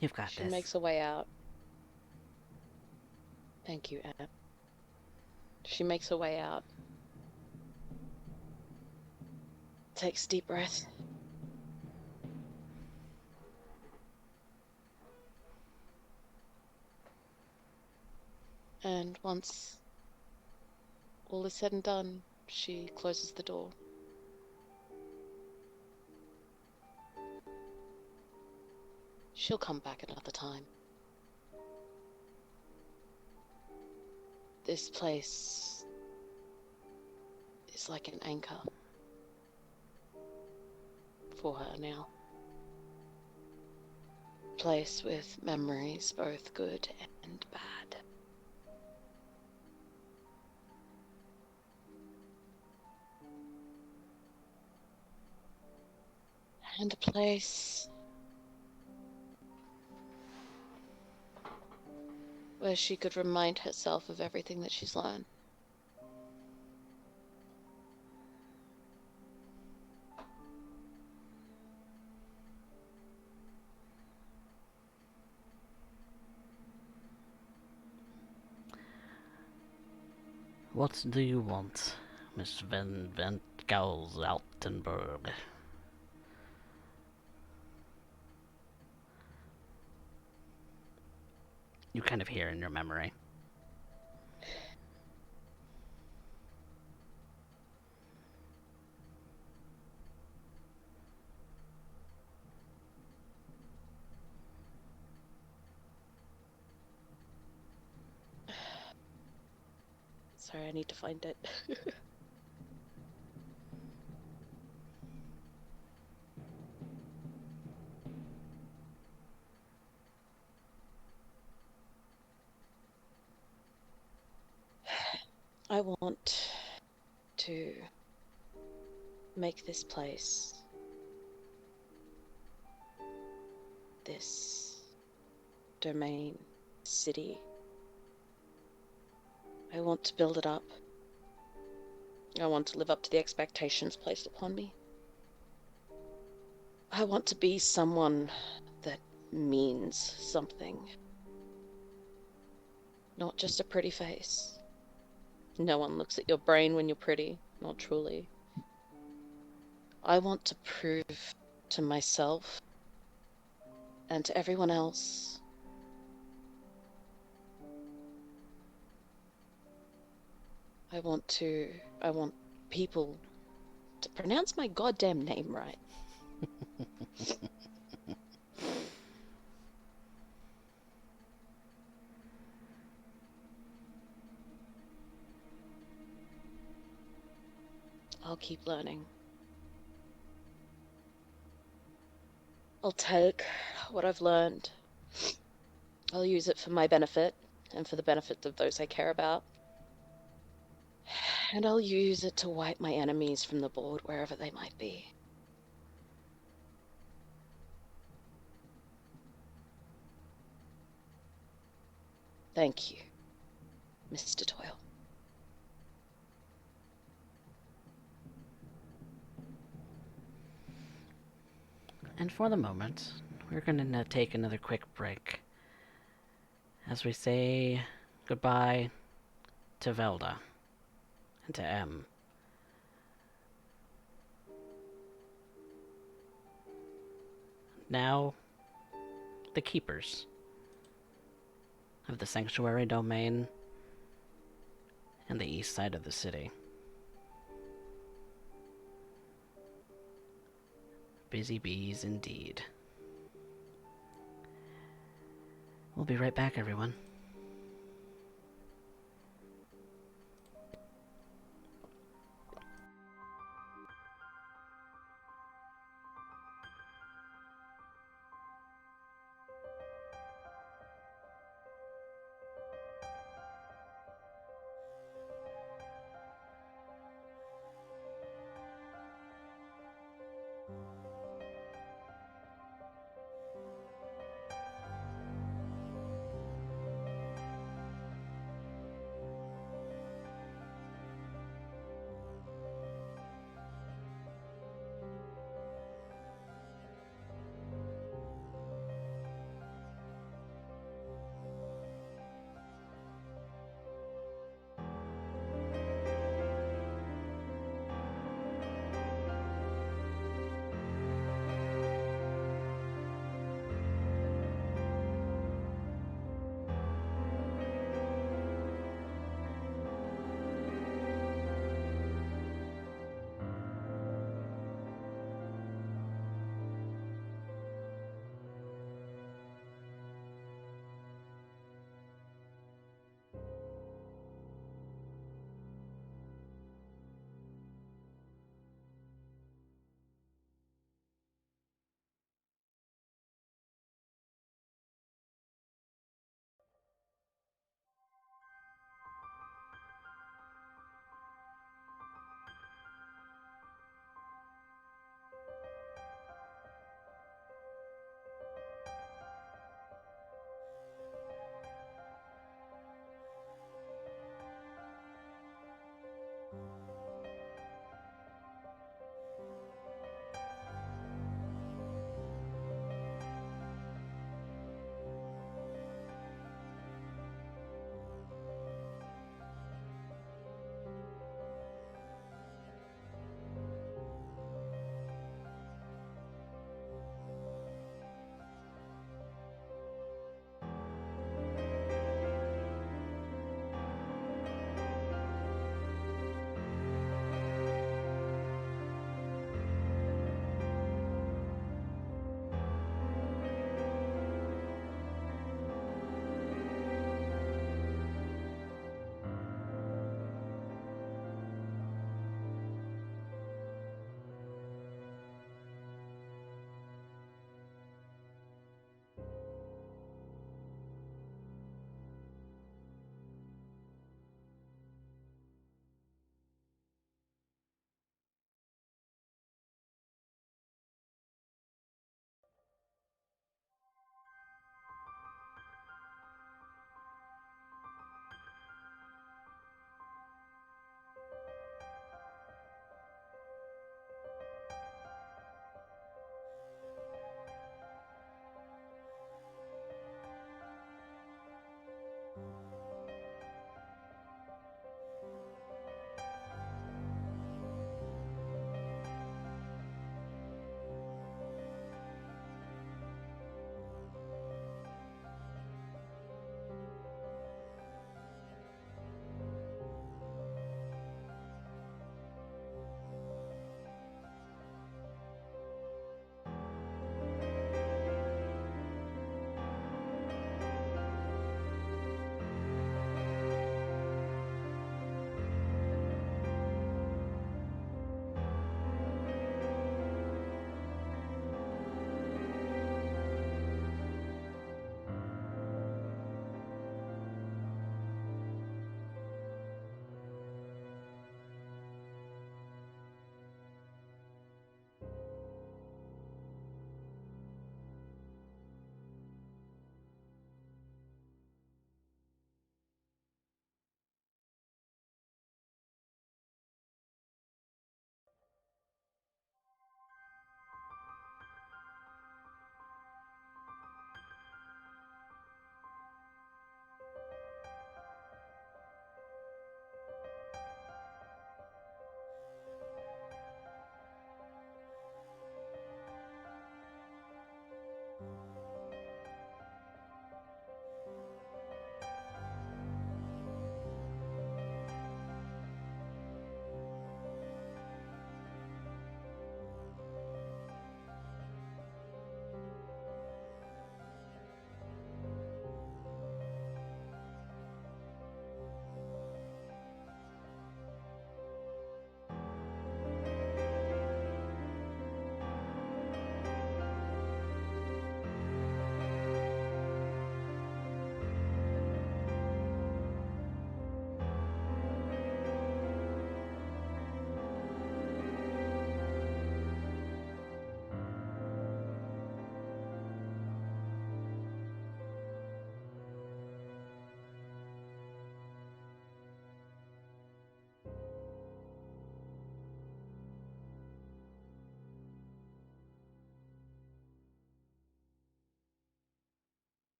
You've got She this. makes her way out. Thank you, Anna. She makes her way out. Takes a deep breath. And once all is said and done, she closes the door. She'll come back another time. This place is like an anchor for her now. Place with memories, both good and bad. And a place where she could remind herself of everything that she's learned. What do you want, Miss Van Altenberg? You kind of hear in your memory. Sorry, I need to find it. I want to make this place, this domain, city, I want to build it up. I want to live up to the expectations placed upon me. I want to be someone that means something. Not just a pretty face. No one looks at your brain when you're pretty, not truly. I want to prove to myself and to everyone else I want people to pronounce my goddamn name right. I'll keep learning. I'll take what I've learned. I'll use it for my benefit and for the benefit of those I care about. And I'll use it to wipe my enemies from the board wherever they might be. Thank you, Mr. Doyle. And for the moment, we're going to take another quick break as we say goodbye to Velda and to M. Now, the keepers of the sanctuary domain and the east side of the city. Busy bees indeed. We'll be right back, everyone.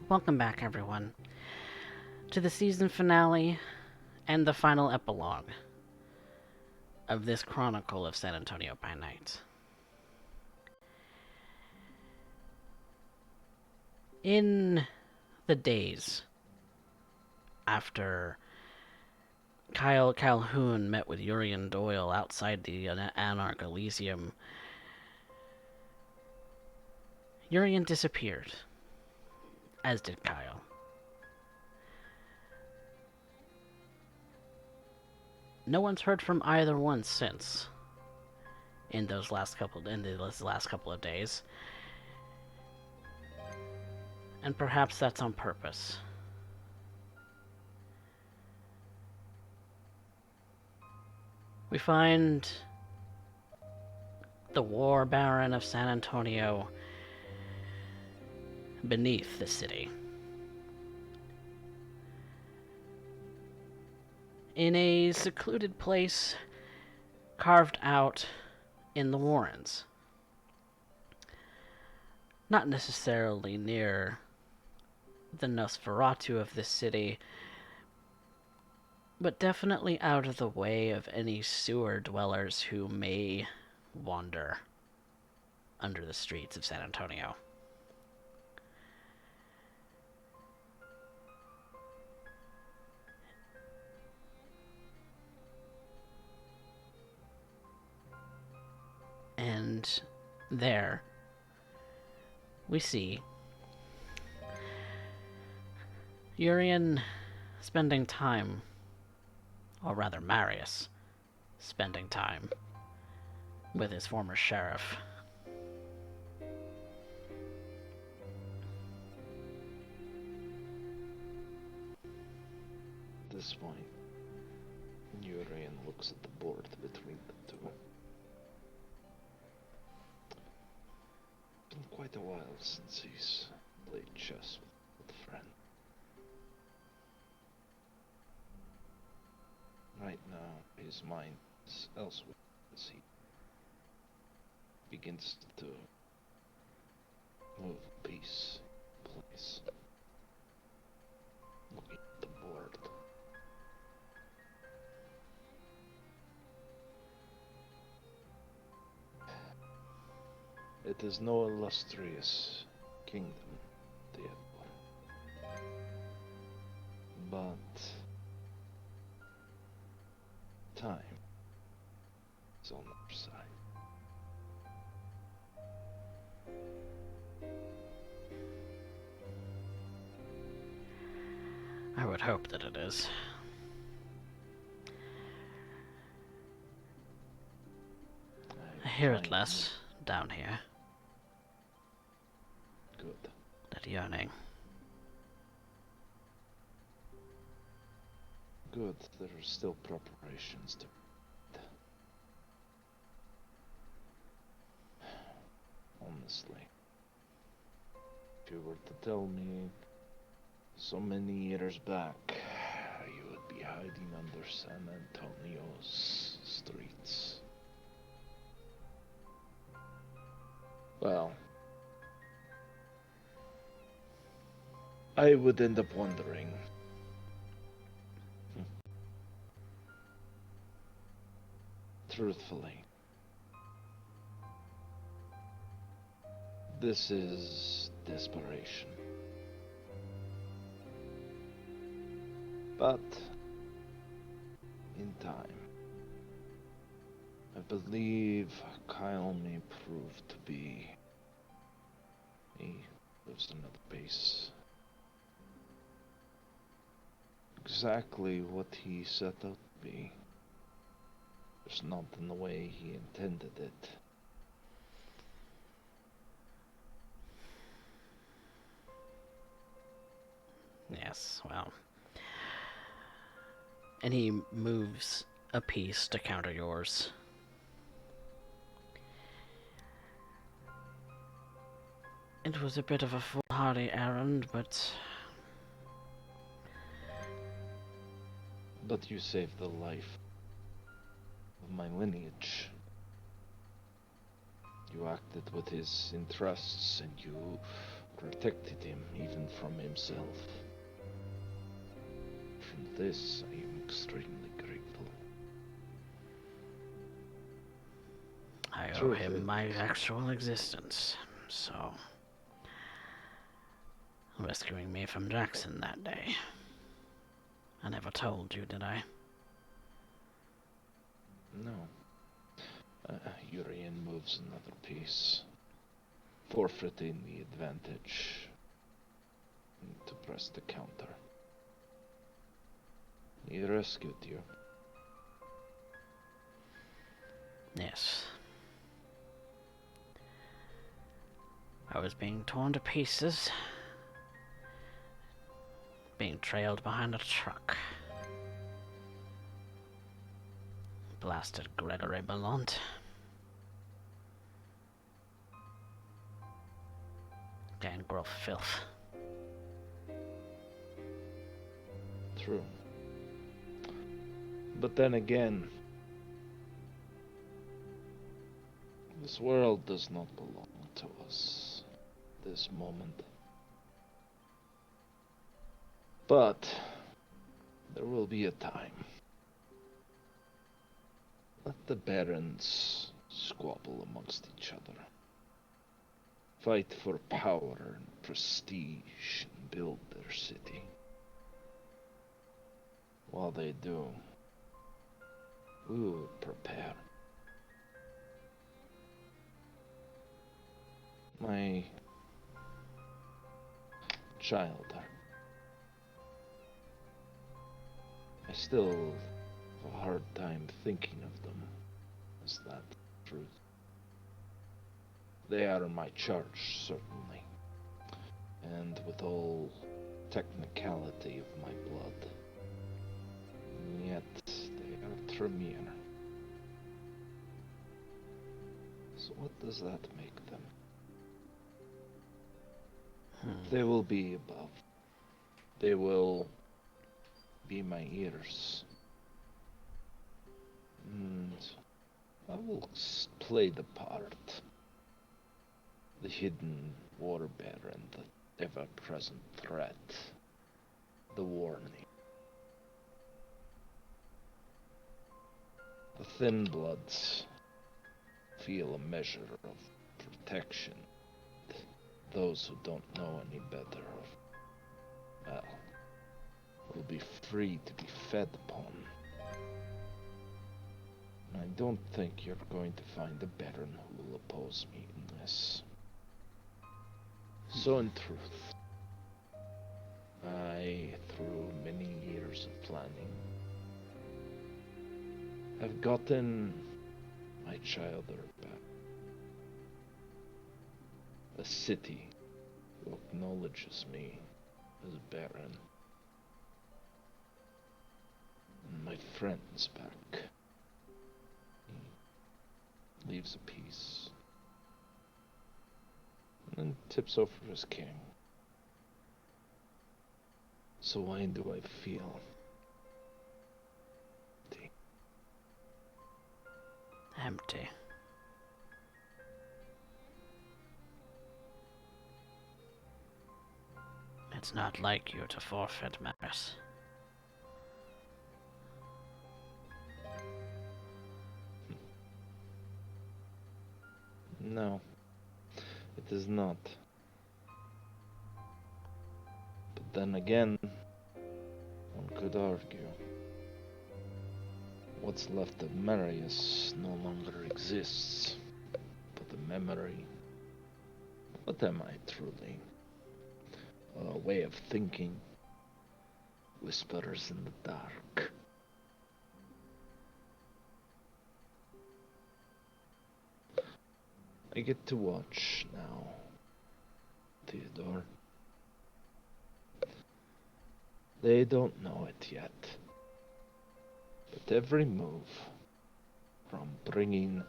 Welcome back, everyone, to the season finale and the final epilogue of this Chronicle of San Antonio by Night. In the days after Kyle Calhoun met with Urien Doyle outside the Anarch Elysium, Urien disappeared, as did Kyle. No one's heard from either one since in those last couple of days. And perhaps that's on purpose. We find the War Baron of San Antonio beneath the city, in a secluded place carved out in the Warrens. Not necessarily near the Nosferatu of this city, but definitely out of the way of any sewer dwellers who may wander under the streets of San Antonio. And there we see Urien spending time, or rather Marius spending time, with his former sheriff. At this point, Urien looks at the board between the two. It's been quite a while since he's played chess with a friend. Right now, his mind is elsewhere as he begins to move a piece in place. Looking at the board. It is no illustrious kingdom, Theodore. But time is on our side. I would hope that it is. I hear it less down here. Good. That yearning. Good. There are still preparations to. Honestly, if you were to tell me so many years back hiding under San Antonio's streets. Well, I would end up wondering. Truthfully, this is desperation. But in time, I believe Kyle may prove to be. He lives another base. Exactly what he set out to be. There's not in the way he intended it. Yes, well. And he moves a piece to counter yours. It was a bit of a foolhardy errand, but But you saved the life of my lineage. You acted with his interests and you protected him even from himself. For this, I am extremely grateful. I owe Truth him is- my actual existence, so... rescuing me from Jackson that day. I never told you, did I? No. Urien moves another piece, forfeiting the advantage to press the counter. He rescued you. Yes. I was being torn to pieces. Being trailed behind a truck. Blasted Gregory Belmont. Gangrel filth. True. But then again, this world does not belong to us this moment. But there will be a time. Let the barons squabble amongst each other. Fight for power and prestige and build their city. While they do, we will prepare. My child, I still have a hard time thinking of them as that truth. They are in my charge, certainly, and with all technicality of my blood. And yet, they are Tremere. So what does that make them? They will be above. They will be my ears. And I will play the part. The hidden warbearer and the ever-present threat. The warning. The thin bloods feel a measure of protection. Those who don't know any better, well, will be free to be fed upon. I don't think you're going to find a baron who will oppose me in this. So in truth, I, through many years of planning, have gotten my child back. A city who acknowledges me as baron. And my friends back. He leaves a piece. And then tips over his king. So why do I feel Empty. It's not like you to forfeit matters. No, it is not. But then again, one could argue. What's left of Marius no longer exists, but the memory. What am I truly? A way of thinking. Whispers in the dark. I get to watch now, Theodore. They don't know it yet. But every move, from bringing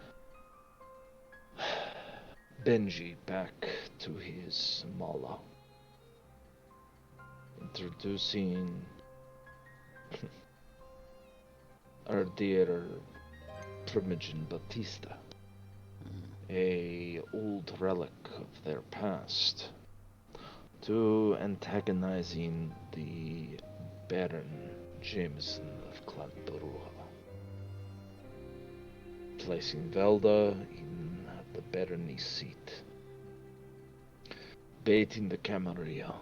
Benji back to his Mala, introducing our dear Primogen Batista, a old relic of their past, to antagonizing the Baron Jameson of Clan Barua, placing Velda in the barony seat, baiting the Camarilla,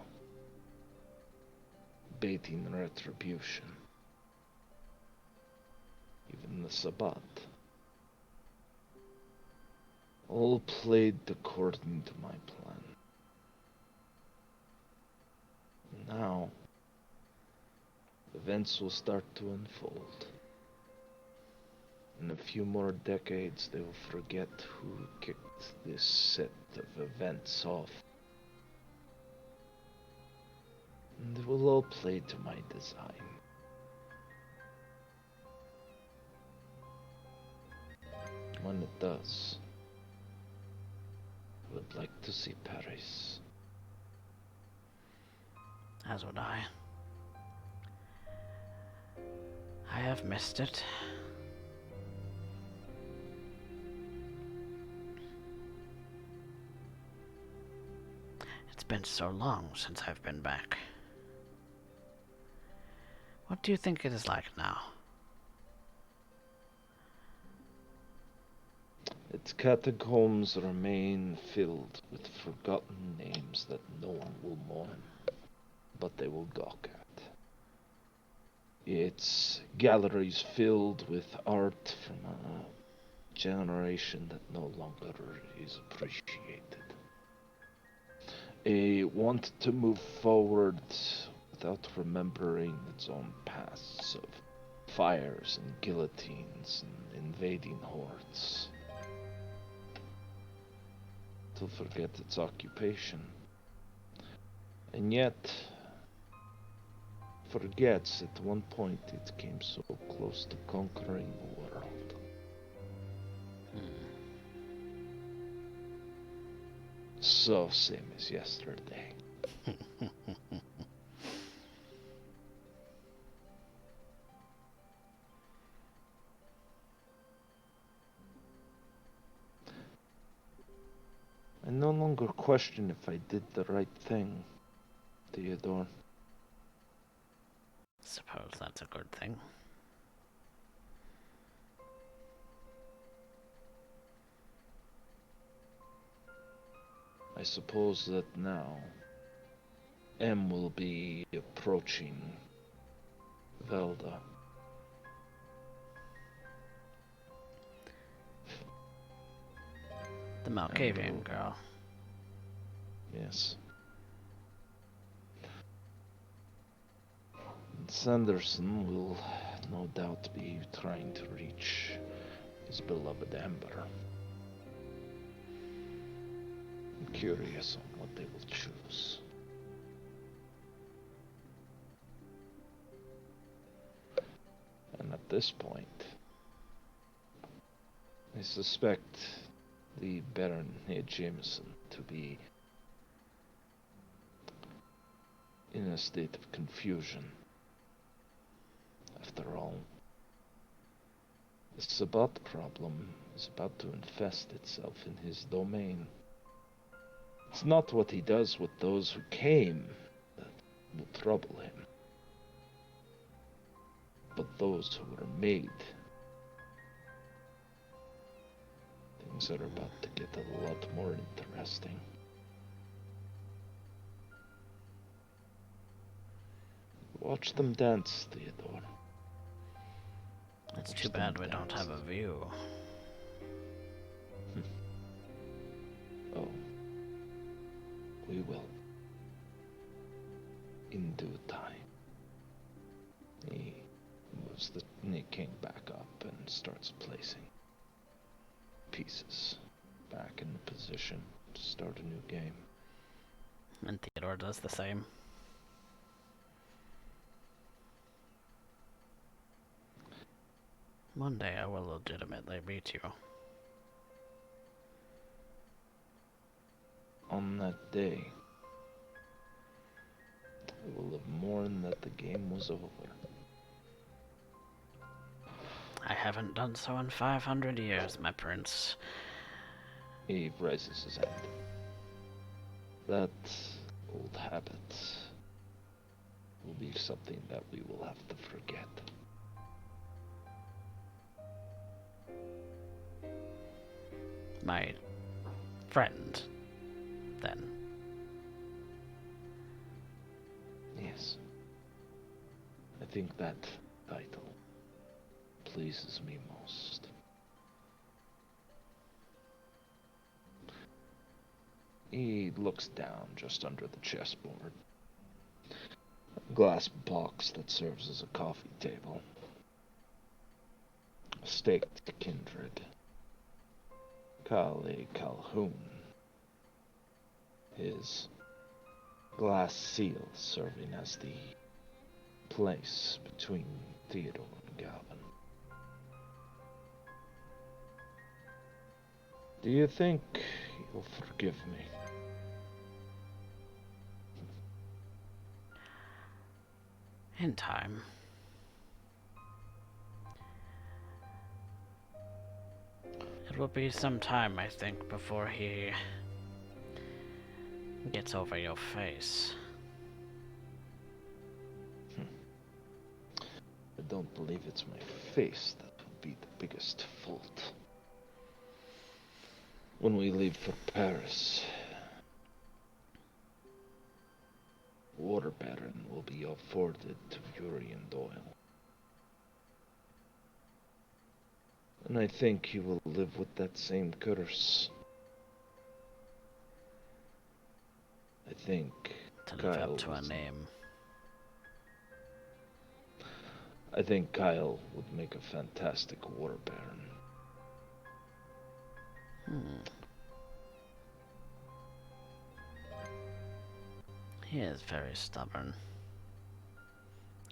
baiting retribution, even the Sabbat, all played according to my plan. Now, events will start to unfold. In a few more decades, they will forget who kicked this set of events off. And it will all play to my design. When it does, I would like to see Paris. As would I. I have missed it. It's been so long since I've been back. What do you think it is like now? Its catacombs remain filled with forgotten names that no one will mourn, but they will gawk at. Its galleries filled with art from a generation that no longer is appreciated. A want to move forward without remembering its own pasts of fires and guillotines and invading hordes. To forget its occupation. And yet, forgets at one point it came so close to conquering the world. So same as yesterday. I no longer question if I did the right thing, Theodore. Suppose that's a good thing. I suppose that now M will be approaching Velda. The Malkavian girl. Yes. Sanderson will no doubt be trying to reach his beloved Amber. I'm curious on what they will choose. And at this point, I suspect the Baron Jameson to be in a state of confusion. After all, The Sabbat problem is about to infest itself in his domain. It's not what he does with those who came that will trouble him, but those who were made. Things are about to get a lot more interesting. Watch them dance, Theodore. It's Watch too them bad we don't dance. have a view. Oh, we will. In due time. He moves the king back up and starts placing pieces back in position to start a new game. And Theodore does the same. One day I will legitimately beat you. On that day, I will have mourned that the game was over. I haven't done so in 500 years, my prince. He raises his hand. That old habit will be something that we will have to forget. My friend, then. Yes. I think that title pleases me most. He looks down just under the chessboard. A glass box that serves as a coffee table. A staked kindred. Kale Calhoun. His glass seal serving as the place between Theodore and Galvin. Do you think you'll forgive me? In time. It will be some time, I think, before he gets over your face. I don't believe it's my face that will be the biggest fault. When we leave for Paris, Water Baron will be afforded to Urien Doyle. And I think he will live with that same curse. I think To live Kyle up to a was- name. I think Kyle would make a fantastic Water Baron. He is very stubborn.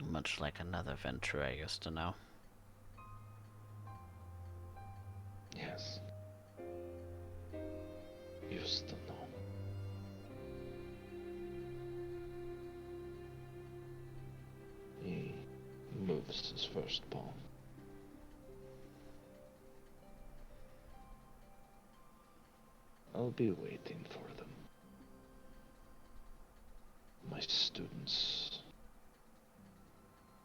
Much like another Venture I used to know. Yes. Used to know. He moves his first pawn. I'll be waiting for them. My students.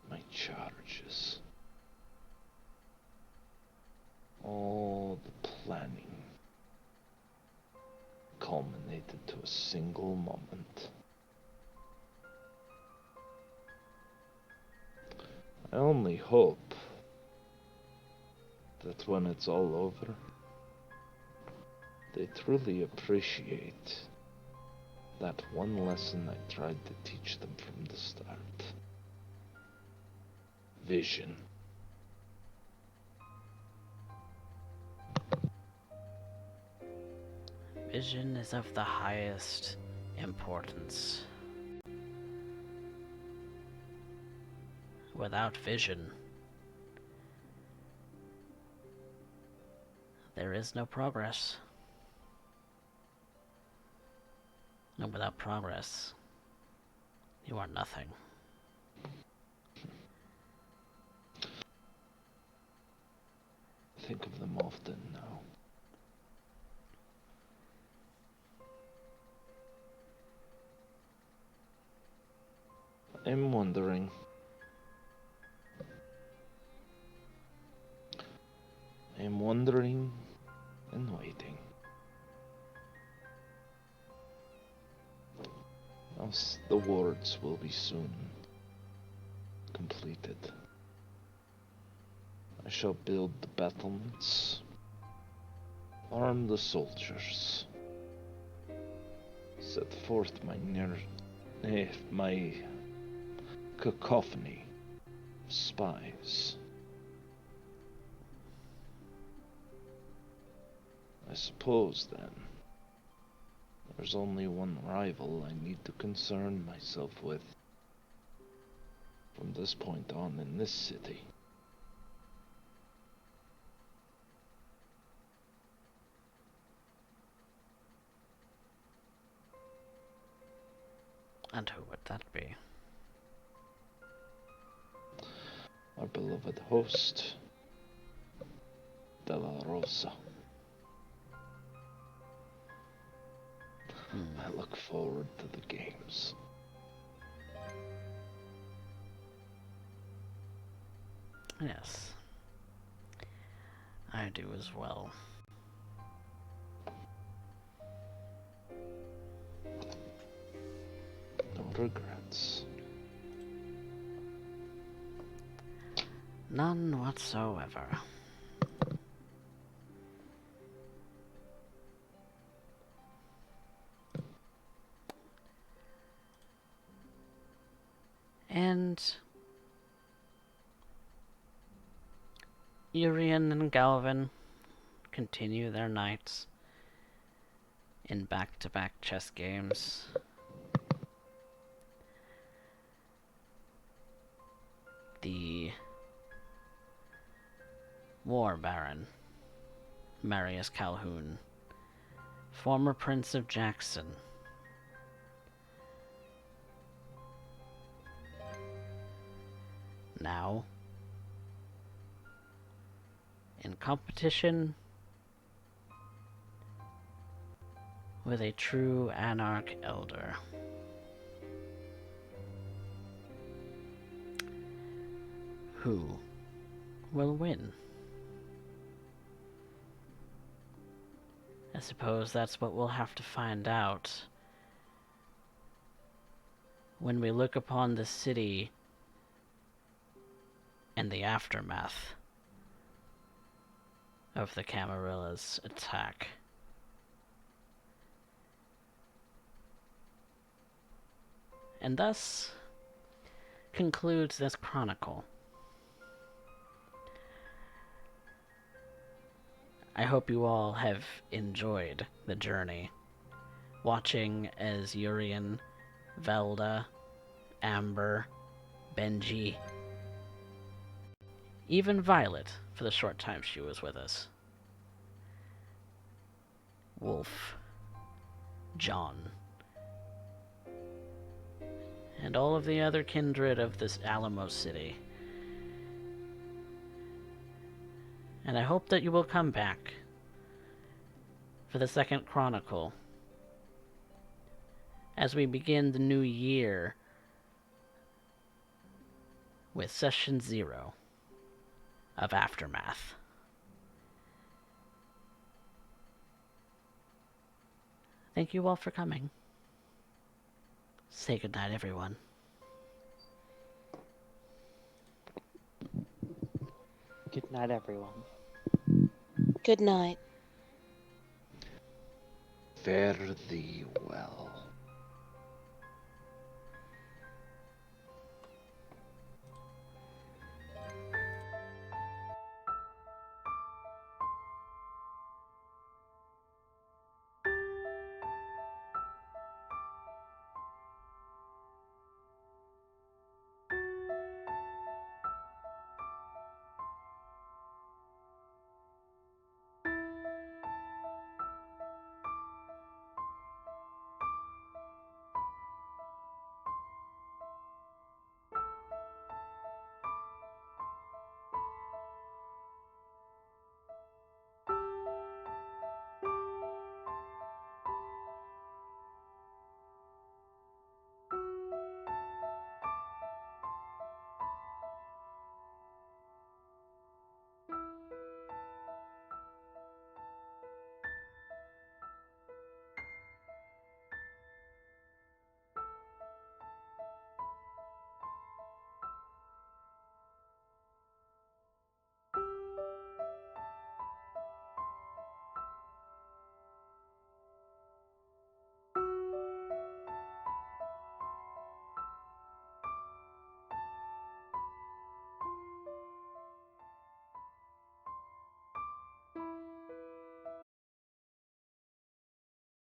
My charges. All the planning culminated to a single moment. I only hope that when it's all over, they truly appreciate that one lesson I tried to teach them from the start. Vision. Vision is of the highest importance. Without vision, there is no progress. And without progress, you are nothing. think of them often now. I'm wondering. I'm wondering and waiting. As the wards will be soon completed. I shall build the battlements, arm the soldiers, set forth my cacophony of spies. I suppose then, there's only one rival I need to concern myself with from this point on in this city. And who would that be? Our beloved host, De La Rosa. I look forward to the games. Yes. I do as well. No regrets. None whatsoever. And Urien and Galvin continue their nights in back-to-back chess games. The War Baron, Marius Calhoun, former Prince of Jackson, now in competition with a true Anarch Elder. Who will win? I suppose that's what we'll have to find out when we look upon the city and the aftermath of the Camarilla's attack. And thus concludes this chronicle. I hope you all have enjoyed the journey, watching as Urien, Velda, Amber, Benji, even Violet, for the short time she was with us, Wolf, John, and all of the other kindred of this Alamo City. And I hope that you will come back for the second chronicle as we begin the new year with Session 0 of Aftermath. Thank you all for coming. Say goodnight, everyone. Good night, everyone. Good night. Fare thee